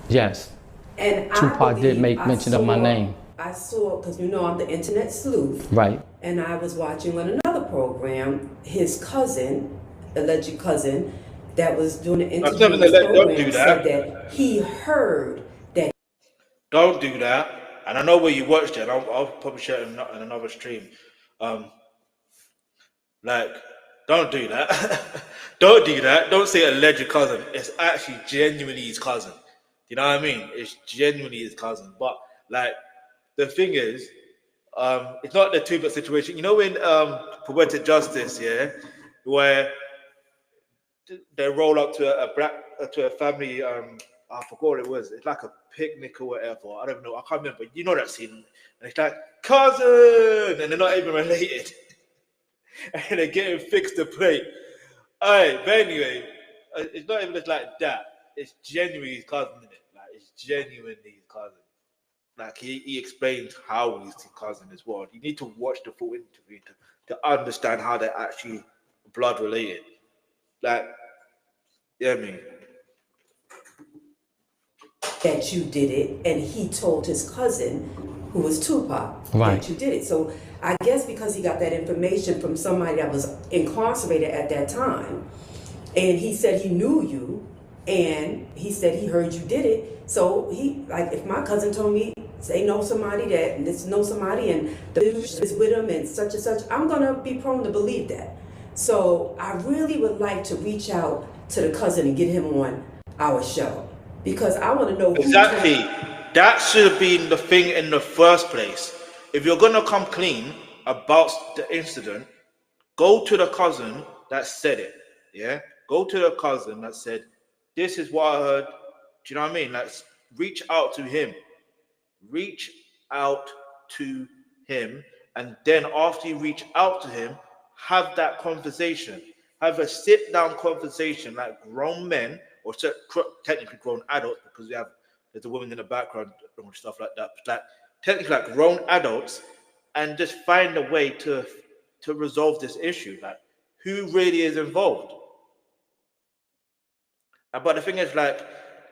Yes. And Tupac did make mention of my name. I saw, because you know I'm the internet sleuth. Right. And I was watching on another program, his cousin, alleged cousin, that was doing an interview on this program, said that he heard that. Don't do that. And I know where you watched it. I'll probably share it in another stream. Like, don't do that. Don't do that. Don't say alleged cousin. It's actually genuinely his cousin. You know what I mean? It's genuinely his cousin. But like, the thing is, it's not the Tupac situation. You know, in Poetic Justice, yeah, where they roll up to a family. I forgot what it was. It's like a picnic or whatever. I don't know. I can't remember. You know that scene? And it's like, cousin, and they're not even related. And they're getting fixed the plate. All right, but anyway, it's not even just like that. It's genuinely his cousin, isn't it? Like, it's genuinely his cousin. Like, he explains how he's his cousin as well. You need to watch the full interview to understand how they're actually blood related. Like, yeah, I mean, that you did it, and he told his cousin, who was Tupac, right, that you did it. So I guess because he got that information from somebody that was incarcerated at that time, and he said he knew you, and he said he heard you did it. So he, like, if my cousin told me they know somebody that knows somebody and the business is with them and such, I'm gonna be prone to believe that. So I really would like to reach out to the cousin and get him on our show, because I want to know exactly. That should have been the thing in the first place. If you're gonna come clean about the incident, go to the cousin that said it. Yeah, go to the cousin that said, "This is what I heard." Do you know what I mean? Like, reach out to him. Reach out to him, and then after you reach out to him, have that conversation. Have a sit-down conversation, like grown men, or technically grown adults, because there's a woman in the background and stuff like that. But like, technically, like grown adults, and just find a way to resolve this issue. Like, who really is involved? But the thing is, like,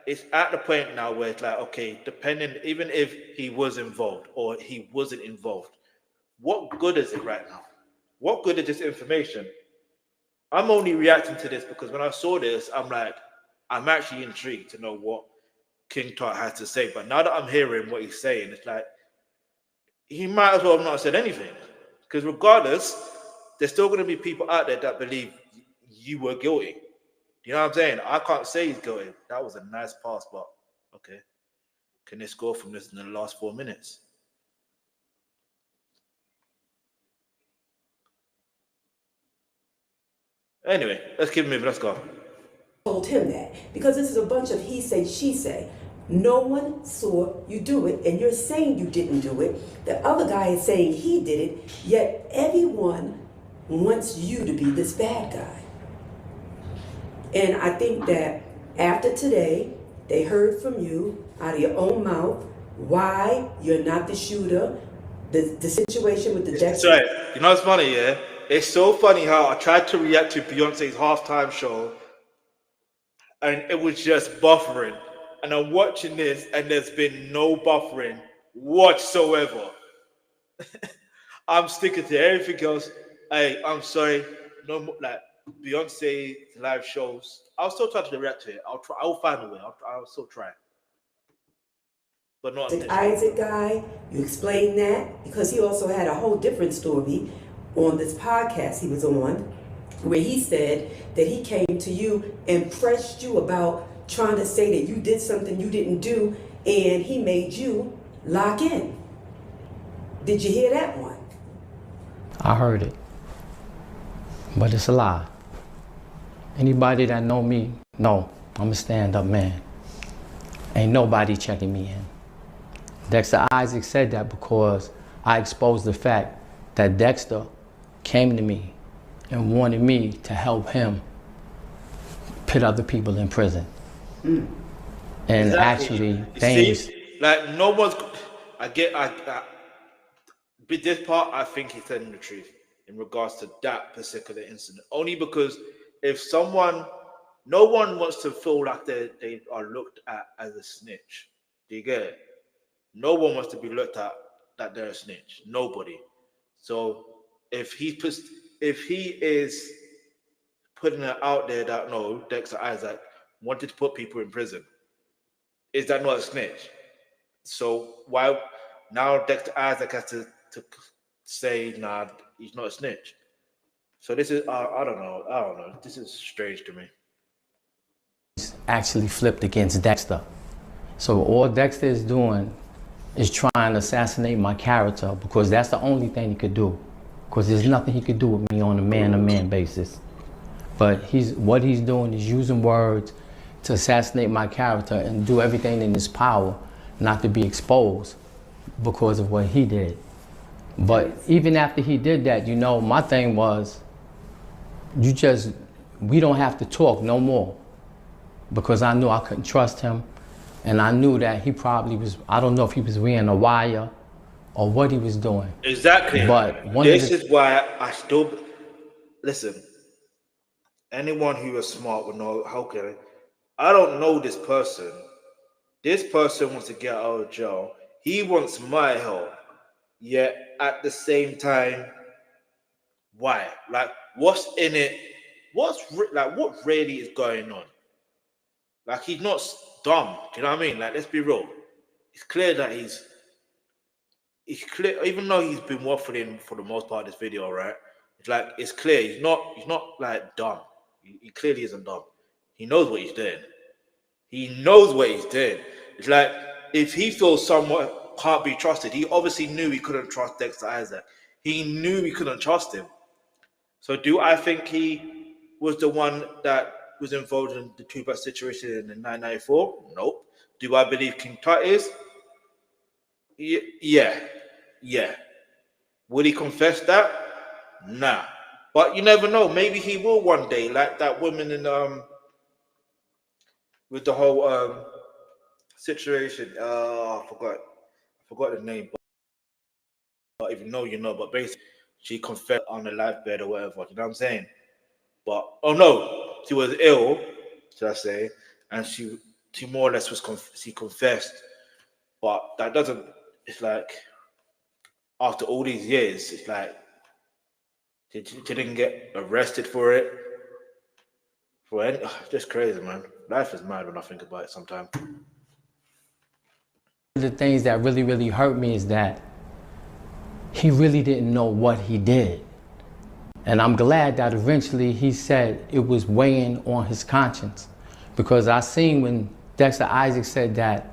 it's at the point now where it's like, okay, depending, even if he was involved or he wasn't involved, what good is it right now? What good is this information? I'm only reacting to this because when I saw this, I'm like, I'm actually intrigued to know what King Tut has to say. But now that I'm hearing what he's saying, it's like, he might as well have not said anything. Because regardless, there's still going to be people out there that believe you were guilty. You know what I'm saying? I can't say he's guilty. That was a nice pass, but okay. Can they score from this in the last 4 minutes? Anyway, let's keep moving. Let's go. Told him that because this is a bunch of he say, she say. No one saw you do it, and you're saying you didn't do it. The other guy is saying he did it, yet everyone wants you to be this bad guy. And I think that after today, they heard from you out of your own mouth why you're not the shooter, the situation with the Dexter. Sorry, you know what's funny, yeah? It's so funny how I tried to react to Beyonce's halftime show, and it was just buffering. And I'm watching this, and there's been no buffering whatsoever. I'm sticking to everything else. Hey, I'm sorry, no more like Beyonce live shows. I'll still try to react to it. I'll try. I'll find a way. I'll still try. But not The Isaac guy, you explained that because he also had a whole different story on this podcast he was on, where he said that he came to you and pressed you about trying to say that you did something you didn't do, and he made you lock in. Did you hear that one? I heard it, but it's a lie. Anybody that know me, know I'm a stand-up man. Ain't nobody checking me in. Dexter Isaac said that because I exposed the fact that Dexter came to me and wanted me to help him put other people in prison. And actually, things... See, like, no one's... But this part, I think he's telling the truth in regards to that particular incident. Only because if someone... No one wants to feel like they are looked at as a snitch. Do you get it? No one wants to be looked at that they're a snitch. Nobody. So if he is putting it out there that no, Dexter Isaac wanted to put people in prison, is that not a snitch? So why now Dexter Isaac has to say nah, he's not a snitch? So this is I don't know. This is strange to me. Actually flipped against Dexter. So all Dexter is doing is trying to assassinate my character because that's the only thing he could do. Because there's nothing he could do with me on a man-to-man basis. But what he's doing is using words to assassinate my character and do everything in his power not to be exposed because of what he did. But even after he did that, you know, my thing was, we don't have to talk no more. Because I knew I couldn't trust him. And I knew that he probably was, I don't know if he was wearing a wire or what he was doing. Exactly. But this is why I still, listen, anyone who is smart would know, okay, I don't know this person. This person wants to get out of jail. He wants my help. Yet at the same time, why? Like, what's in it? What really is going on? Like, he's not dumb. Do you know what I mean? Like, let's be real. It's clear that he's clear, even though he's been waffling for the most part of this video, right? It's like, it's clear he's not like dumb. He clearly isn't dumb. He knows what he's doing. He knows what he's doing. It's like, if he feels someone can't be trusted, he obviously knew he couldn't trust Dexter Isaac. He knew he couldn't trust him. So do I think he was the one that was involved in the Tupac situation in 1994? Nope. Do I believe King Tut is? Yeah. Will he confess that? Nah. But you never know. Maybe he will one day, like that woman in with the whole situation. I forgot the name. But if you know, you know. But basically, she confessed on the life bed or whatever. You know what I'm saying? But oh no. She was ill, should I say, and she more or less she confessed, but that doesn't. It's like after all these years, it's like she didn't get arrested for it. Just crazy, man. Life is mad when I think about it sometimes. The things that really, really hurt me is that he really didn't know what he did. And I'm glad that eventually he said it was weighing on his conscience. Because I seen when Dexter Isaac said that,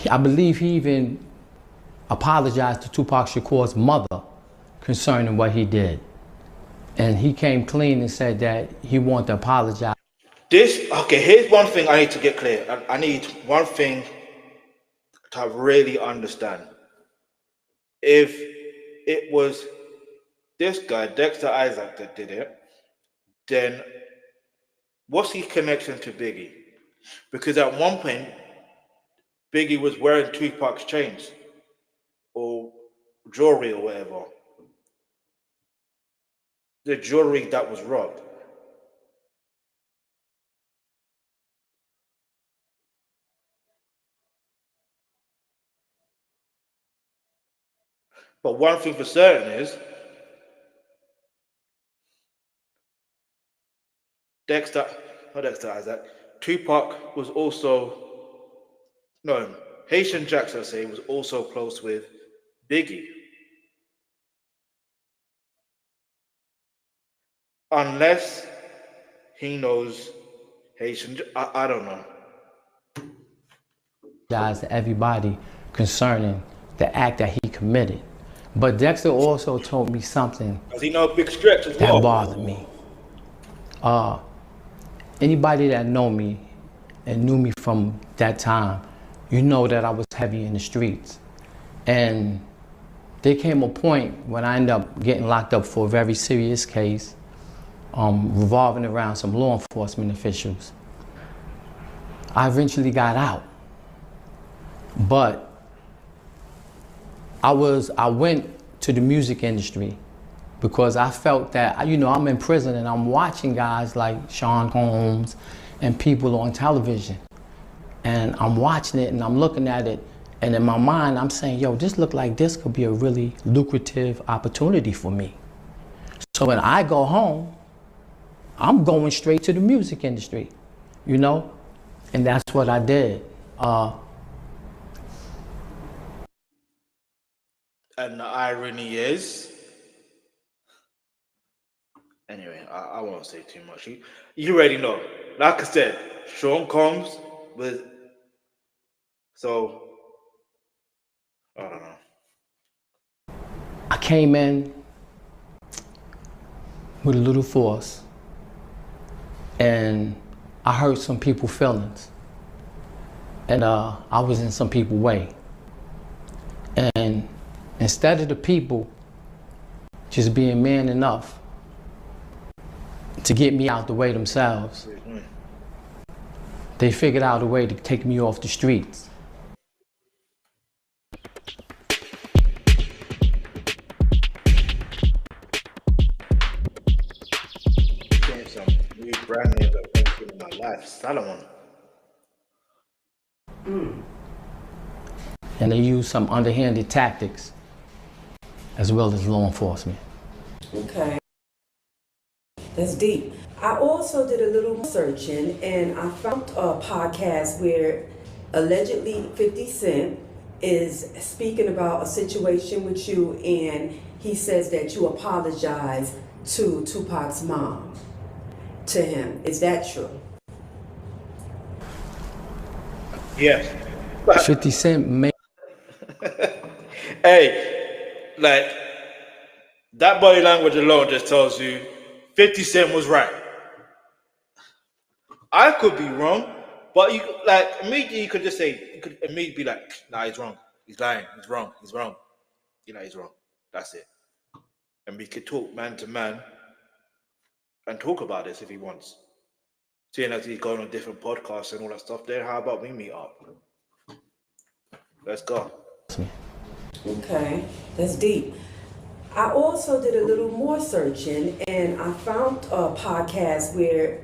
I believe he even apologized to Tupac Shakur's mother concerning what he did. And he came clean and said that he wanted to apologize. Here's one thing I need to get clear. I need one thing to really understand. If it was this guy, Dexter Isaac, that did it, then what's his connection to Biggie? Because at one point, Biggie was wearing Tupac's chains or jewelry or whatever. The jewelry that was robbed. But one thing for certain is Dexter Isaac, Tupac was also, no, Haitian Jackson, I say, was also close with Biggie. Unless he knows Haitian, I don't know. To everybody concerning the act that he committed. But Dexter also told me something Does he know Big Stretch as well? that bothered me. Anybody that know me and knew me from that time, you know that I was heavy in the streets. And there came a point when I ended up getting locked up for a very serious case, revolving around some law enforcement officials. I eventually got out. But I went to the music industry because I felt that, I'm in prison and I'm watching guys like Sean Combs and people on television. And I'm watching it and I'm looking at it, and in my mind I'm saying, yo, this look like this could be a really lucrative opportunity for me. So when I go home, I'm going straight to the music industry, and that's what I did. And the irony is, anyway, I won't say too much. You already know. Like I said, Sean Combs was, so, I don't know. I came in with a little force, and I hurt some people's feelings, and I was in some people's way. And instead of the people just being man enough to get me out the way themselves, they figured out a way to take me off the streets. Some new brand name that went through in my life, Salomon. And they used some underhanded tactics as well as law enforcement. Okay. That's deep. I also did a little searching and I found a podcast where allegedly 50 Cent is speaking about a situation with you, and he says that you apologize to Tupac's mom, to him. Is that true? Yes. 50 Cent made... Hey, like, that body language alone just tells you 50 Cent was right. I could be wrong, but you immediately you could just say, you could immediately be like, nah, he's wrong. He's lying. He's wrong. He's wrong. He's wrong. That's it. And we could talk man to man and talk about this if he wants. Seeing as he's going on different podcasts and all that stuff, then how about we meet up? Let's go. Okay, that's deep. I also did a little more searching and I found a podcast where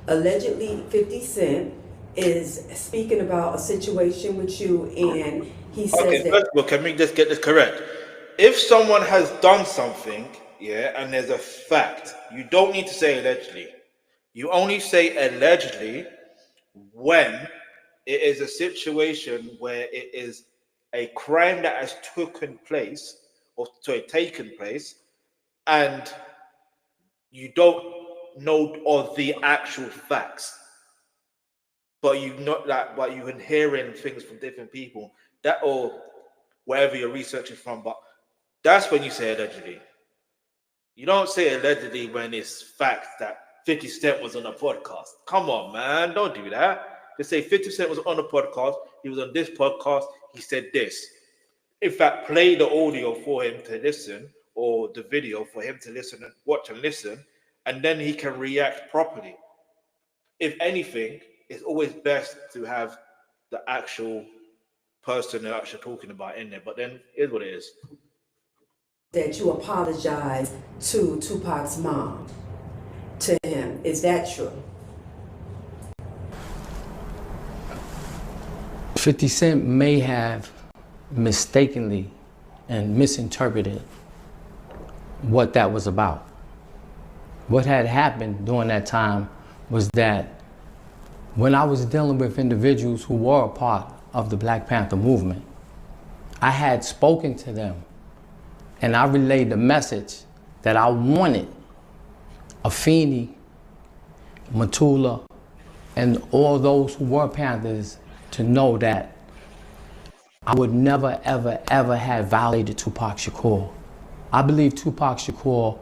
allegedly 50 Cent is speaking about a situation with you, and he says that... First of all, can we just get this correct? If someone has done something, and there's a fact, you don't need to say allegedly. You only say allegedly when it is a situation where it is a crime that has taken place, and you don't know of the actual facts, but you know that, but you've been hearing things from different people that, or wherever you're researching from. But that's when you say allegedly. You don't say allegedly when it's fact that 50 Cent was on a podcast. Come on, man. Don't do that. Just say 50 Cent was on a podcast. He was on this podcast. He said this. In fact, play the audio for him to listen, or the video for him to listen and watch and listen, and then he can react properly. If anything, it's always best to have the actual person they're actually talking about in there. But then here's what it is. That you apologize to Tupac's mom, to him. Is that true? 50 Cent may have mistakenly and misinterpreted what that was about. What had happened during that time was that when I was dealing with individuals who were a part of the Black Panther movement, I had spoken to them and I relayed the message that I wanted Afeni, Matula, and all those who were Panthers to know that I would never, ever, ever have violated Tupac Shakur. I believe Tupac Shakur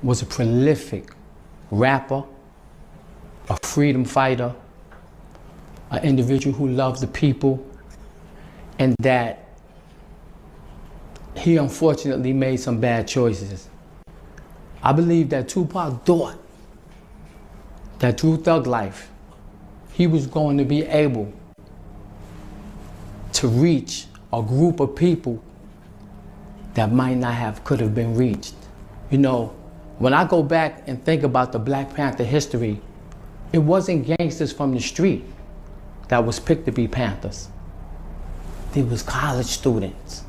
was a prolific rapper, a freedom fighter, an individual who loved the people, and that he unfortunately made some bad choices. I believe that Tupac thought that through Thug Life, he was going to be able to reach a group of people that might not have, could have been reached. You know, when I go back and think about the Black Panther history, it wasn't gangsters from the street that was picked to be Panthers. They was college students.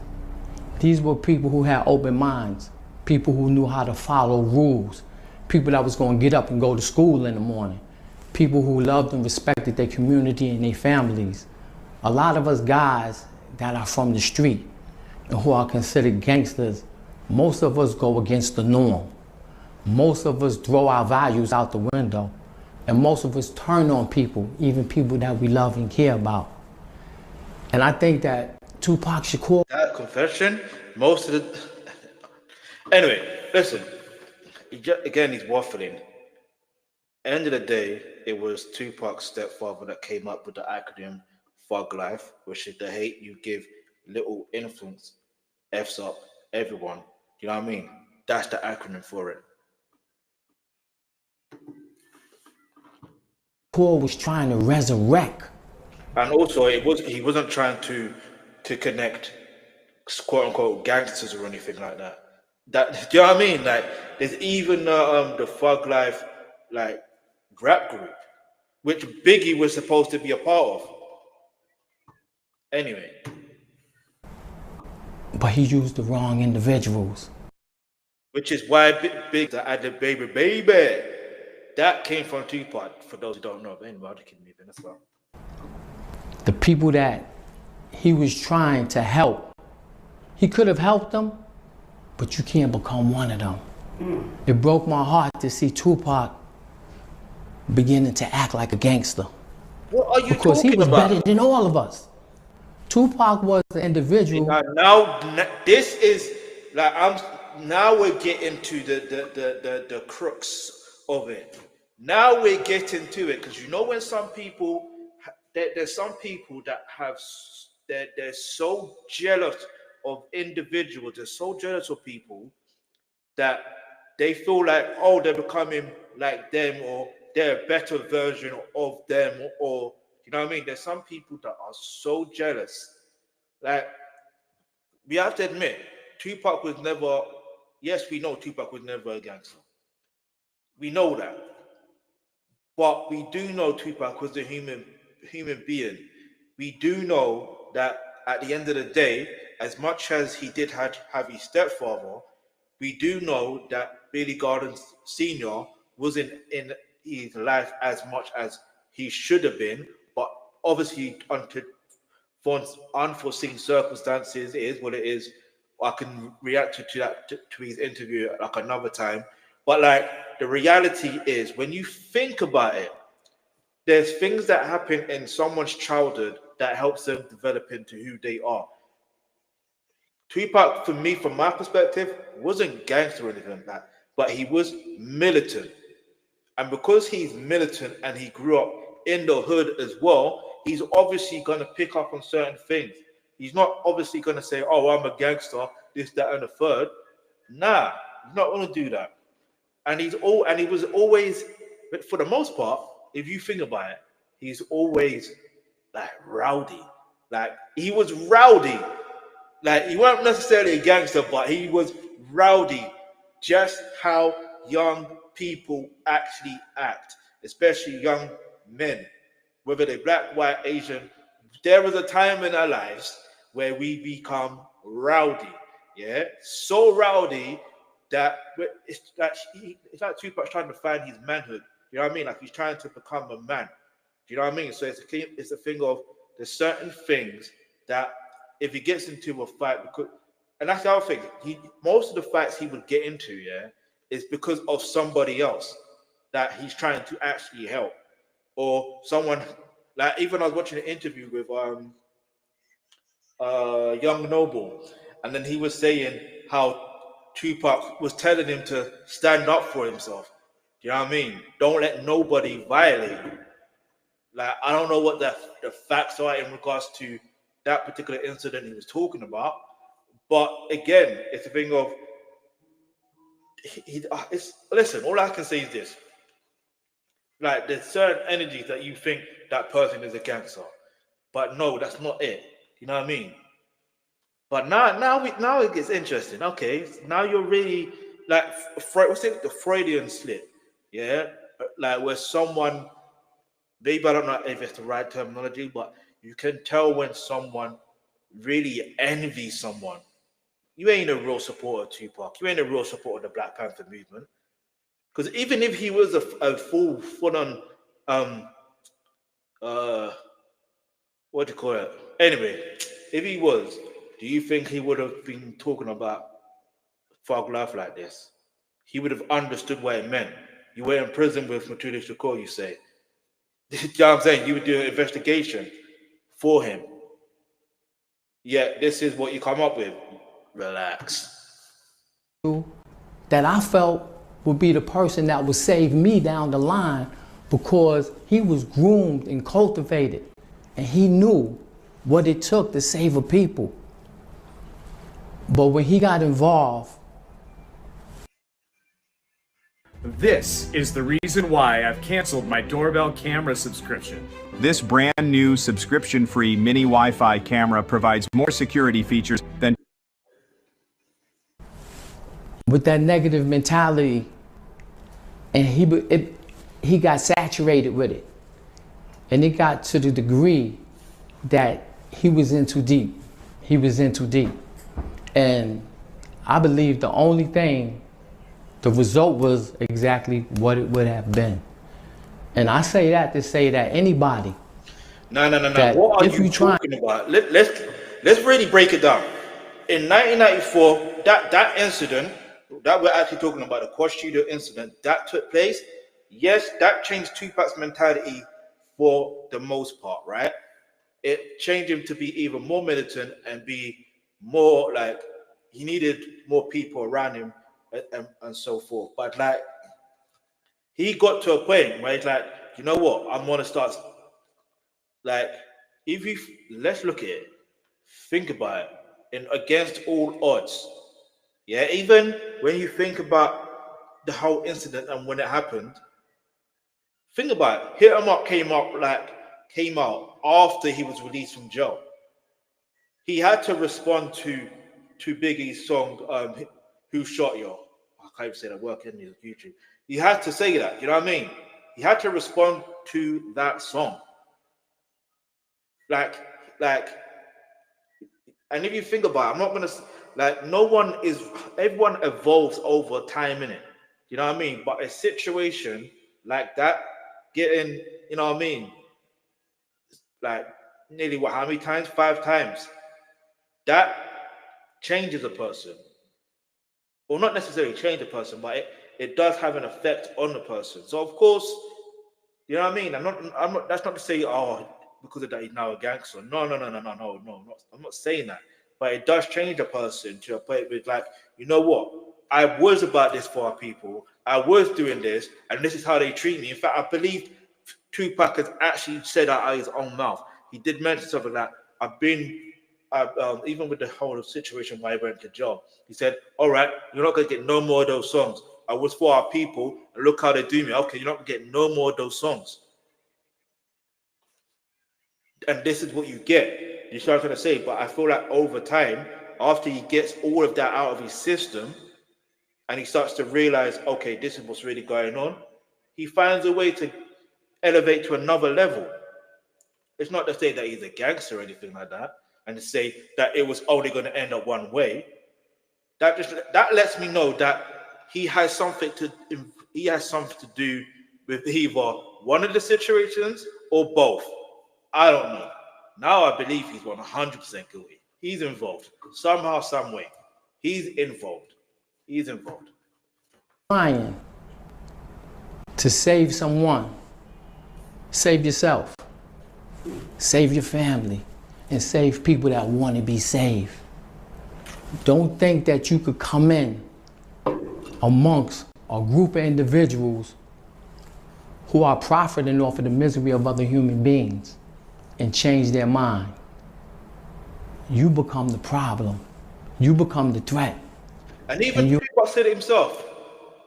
These were people who had open minds, people who knew how to follow rules, people that was going to get up and go to school in the morning, people who loved and respected their community and their families. A lot of us guys that are from the street and who are considered gangsters, most of us go against the norm. Most of us throw our values out the window, and most of us turn on people, even people that we love and care about. And I think that Tupac Shakur... That confession, most of the... Anyway, listen. Again, he's waffling. End of the day, it was Tupac's stepfather that came up with the acronym Thug Life, which is the hate you give little influence, F's up everyone. You know what I mean? That's the acronym for it. Shakur was trying to resurrect. And also, he wasn't trying to connect quote unquote gangsters or anything like that. That, do you know what I mean? Like, there's even the Thug Life like rap group, which Biggie was supposed to be a part of. Anyway. But he used the wrong individuals. Which is why Big had the baby. That came from Tupac, for those who don't know. But anyway, I'll just keep moving as well. The people that he was trying to help, he could have helped them, but you can't become one of them. It broke my heart to see Tupac beginning to act like a gangster. What are you because talking he was about? better than all of us. Tupac was the individual. Now this is like now we're getting to the crux of it. Now we're getting to it, because you know when some people there's some people that have they're so jealous of individuals, they're so jealous of people that they feel like, oh, they're becoming like them, or they're a better version of them, or you know what I mean? There's some people that are so jealous. Like, we have to admit, Tupac was never, yes, we know Tupac was never a gangster. We know that. But we do know Tupac was a human being. We do know that at the end of the day, as much as he did have his stepfather, we do know that Billy Garden Sr. wasn't in his life as much as he should have been, but obviously for unforeseen circumstances, it is what it is. I can react to that to his interview like another time. But like, the reality is, when you think about it, there's things that happen in someone's childhood that helps them develop into who they are. Tupac, for me, from my perspective, wasn't gangster or anything like that, but he was militant. And because he's militant and he grew up in the hood as well, he's obviously going to pick up on certain things. He's not obviously going to say, oh, I'm a gangster, this, that, and the third. Nah, he's not going to do that. And he was always, but for the most part, if you think about it, he's always like rowdy. Like he was rowdy. Like he wasn't necessarily a gangster, but he was rowdy. Just how young people actually act, especially young men, whether they're black, white, Asian. There was a time in our lives where we become rowdy, yeah, so rowdy that it's like Tupac trying to find his manhood. You know what I mean? Like he's trying to become a man. You know what I mean? So it's a thing of there's certain things that if he gets into a fight, and that's the other thing. Most of the fights he would get into, yeah, is because of somebody else that he's trying to actually help, or someone like even I was watching an interview with Young Noble, and then he was saying how Tupac was telling him to stand up for himself. Do you know what I mean? Don't let nobody violate you. Like I don't know what the facts are in regards to that particular incident he was talking about, but again, it's a thing of listen. All I can say is this: like there's certain energies that you think that person is a gangster, but no, that's not it. You know what I mean? But now it gets interesting. Okay, now you're really like what's it? The Freudian slip, yeah, like where someone, maybe I don't know if it's the right terminology, but you can tell when someone really envies someone. You ain't a real supporter of Tupac. You ain't a real supporter of the Black Panther movement. Because even if he was a full-on, what do you call it? Anyway, if he was, do you think he would have been talking about Thug Life like this? He would have understood what it meant. You were in prison with Tupac Shakur, you say. You know what I'm saying? You would do an investigation for him. Yeah, this is what you come up with. Relax. That I felt would be the person that would save me down the line because he was groomed and cultivated and he knew what it took to save a people. But when he got involved, this is the reason why I've canceled my doorbell camera subscription. This brand new subscription-free mini Wi-Fi camera provides more security features than with that negative mentality, and he got saturated with it, and it got to the degree that he was in too deep. He was in too deep, and I believe the only thing, the result was exactly what it would have been. And I say that to say that anybody. No. What are you talking about? Let's really break it down. In 1994, that incident that we're actually talking about, the Quad Studio incident that took place, yes, that changed Tupac's mentality for the most part, right? It changed him to be even more militant and be more like he needed more people around him and so forth. But like he got to a point where he's like, you know what, I'm gonna start like let's look at it, think about it, and against all odds. Yeah, even when you think about the whole incident and when it happened, think about it. Hit 'em Up came out after he was released from jail. He had to respond to Biggie's song, Who Shot You? I can't even say that word in YouTube. He had to say that, you know what I mean? He had to respond to that song. Like, and if you think about it, I'm not gonna like everyone evolves over time, innit? You know what I mean? But a situation like that, getting, you know what I mean, like nearly how many times? 5 times. That changes a person. Well, not necessarily change a person, but it does have an effect on the person. So of course, you know what I mean? I'm not that's not to say, oh, because of that he's now a gangster. No, I'm not saying that. But it does change a person to a point with like, you know what? I was about this for our people. I was doing this, and this is how they treat me. In fact, I believe Tupac has actually said that out of his own mouth. He did mention something like, even with the whole situation why he went to jail, he said, all right, you're not going to get no more of those songs. I was for our people, and look how they do me. Okay, you're not going to get no more of those songs. And this is what you get. You start trying to say, but I feel like over time, after he gets all of that out of his system, and he starts to realize, okay, this is what's really going on, he finds a way to elevate to another level. It's not to say that he's a gangster or anything like that, and to say that it was only going to end up one way. That lets me know that he has something to do with either one of the situations or both. I don't know. Now I believe he's 100% guilty. He's involved somehow, some way. He's involved. Trying to save someone, save yourself, save your family, and save people that want to be saved. Don't think that you could come in amongst a group of individuals who are profiting off of the misery of other human beings and change their mind. You become the problem. You become the threat. And even Tupac said it himself.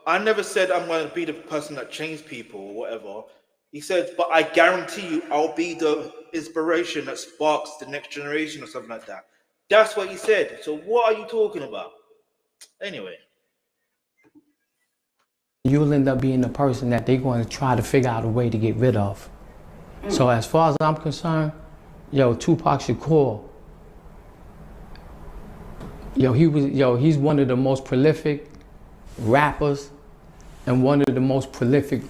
I never said I'm going to be the person that changed people or whatever. He said, but I guarantee you I'll be the inspiration that sparks the next generation or something like that. That's what he said. So what are you talking about? Anyway. You'll end up being the person that they're going to try to figure out a way to get rid of. So as far as I'm concerned, Tupac Shakur, he's one of the most prolific rappers and one of the most prolific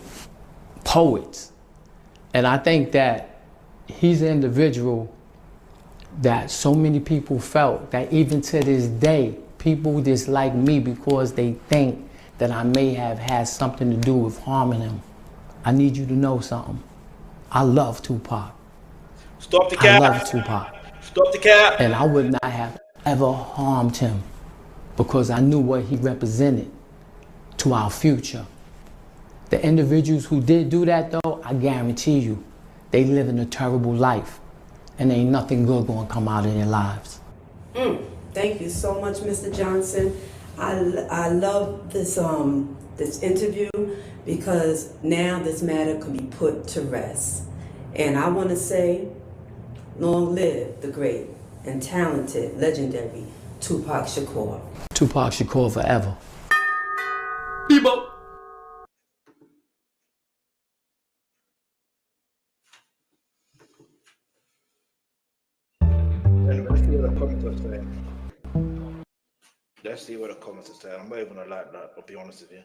poets. And I think that he's an individual that so many people felt that even to this day, people dislike me because they think that I may have had something to do with harming him. I need you to know something. I love Tupac. Stop the cap. I love Tupac. Stop the cap. And I would not have ever harmed him because I knew what he represented to our future. The individuals who did do that though, I guarantee you, they live in a terrible life and ain't nothing good gonna come out of their lives. Thank you so much, Mr. Johnson. I love this this interview because now this matter can be put to rest. And I want to say, long live the great and talented, legendary Tupac Shakur. Tupac Shakur forever. Bebo. And let's see what the comments are saying. Let's see what the comments are saying. I'm not even gonna like that, I'll be honest with you.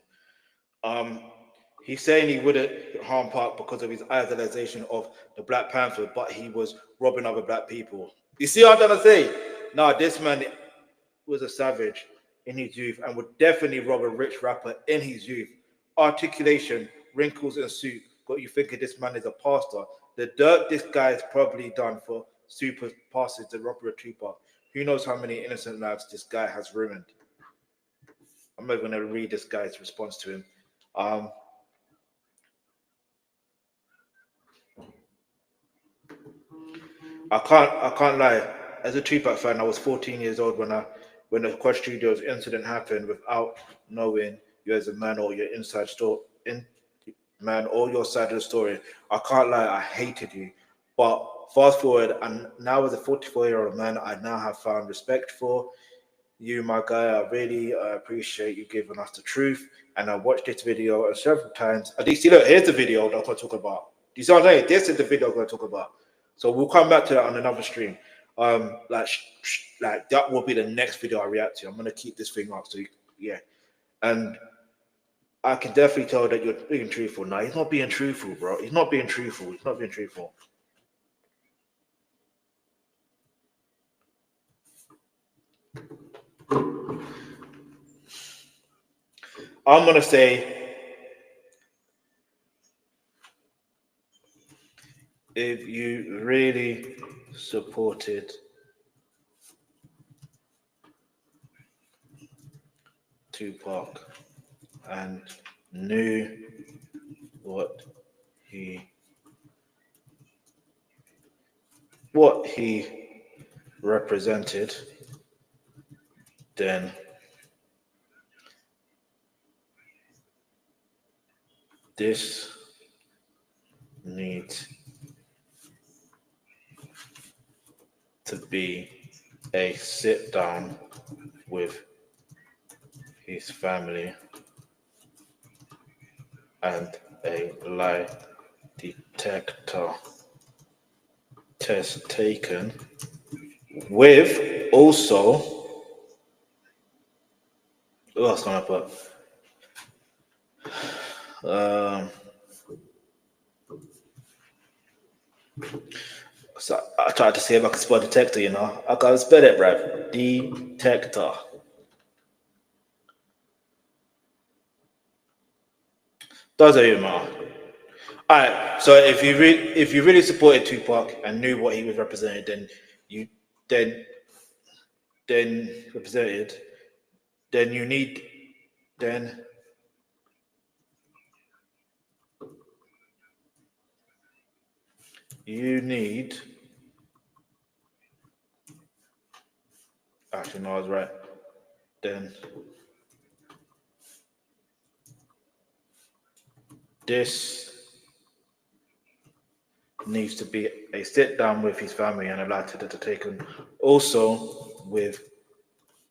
He's saying he wouldn't harm Park because of his idolization of the Black Panther, but he was robbing other black people. You see what I'm trying to say? No, this man was a savage in his youth and would definitely rob a rich rapper in his youth. Articulation, wrinkles and suit got you thinking this man is a pastor. The dirt this guy has probably done for super passes the robbery of Tupac. Who knows how many innocent lives this guy has ruined? I'm not going to read this guy's response to him. I can't lie. As a Tupac fan, I was 14 years old when the Quad Studios incident happened without knowing you as a man or your inside story, man or your side of the story. I can't lie. I hated you, but fast forward, and now as a 44-year-old man, I now have found respect for you, my guy. I really appreciate you giving us the truth. And I watched this video several times. And you see, look, here's the video that I'm going to talk about. Do you see what I'm saying? This is the video I'm going to talk about. So we'll come back to that on another stream. Like that will be the next video I react to. I'm going to keep this thing up. So yeah. And I can definitely tell that you're being truthful. No, he's not being truthful, bro. He's not being truthful. He's not being truthful. I'm going to say, if you really supported Tupac and knew what he represented, then this needs to be a sit down with his family and a lie detector test taken with also what's going to put so I tried to see if I could spell detector, you know. I can't spell it, bruv. Detector. Doesn't even matter. All right. So if you really supported Tupac and knew what he was represented, then you need. Actually, no, I was right. Then this needs to be a sit down with his family and a letter to take him, also with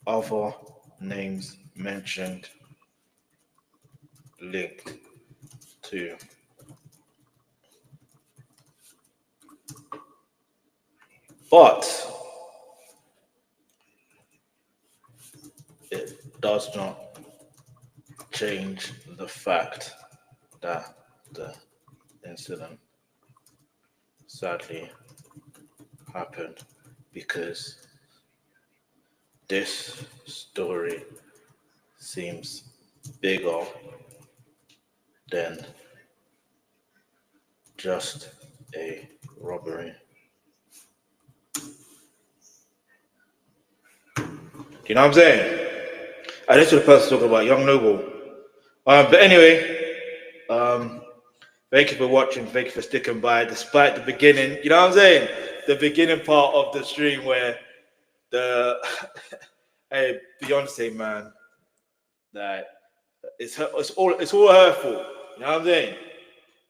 other names mentioned linked to. But it does not change the fact that the incident sadly happened because this story seems bigger than just a robbery. You know what I'm saying? And this is the person talking about Young Noble. But anyway, thank you for watching. Thank you for sticking by, despite the beginning. You know what I'm saying? The beginning part of the stream where the hey Beyonce man, that it's all her fault. You know what I'm saying?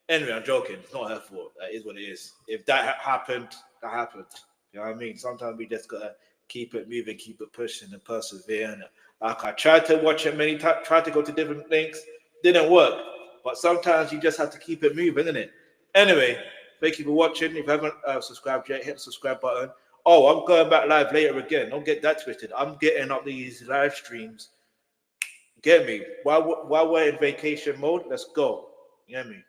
Anyway, I'm joking. It's not her fault. That is what it is. If that happened, that happened. You know what I mean? Sometimes we just gotta keep it moving, keep it pushing, and persevere. And like I tried to watch it many times, tried to go to different links, didn't work. But sometimes you just have to keep it moving, isn't it? Anyway, thank you for watching. If you haven't subscribed yet, hit the subscribe button. Oh, I'm going back live later again. Don't get that twisted. I'm getting up these live streams. Get me? While we're in vacation mode, let's go. You get me?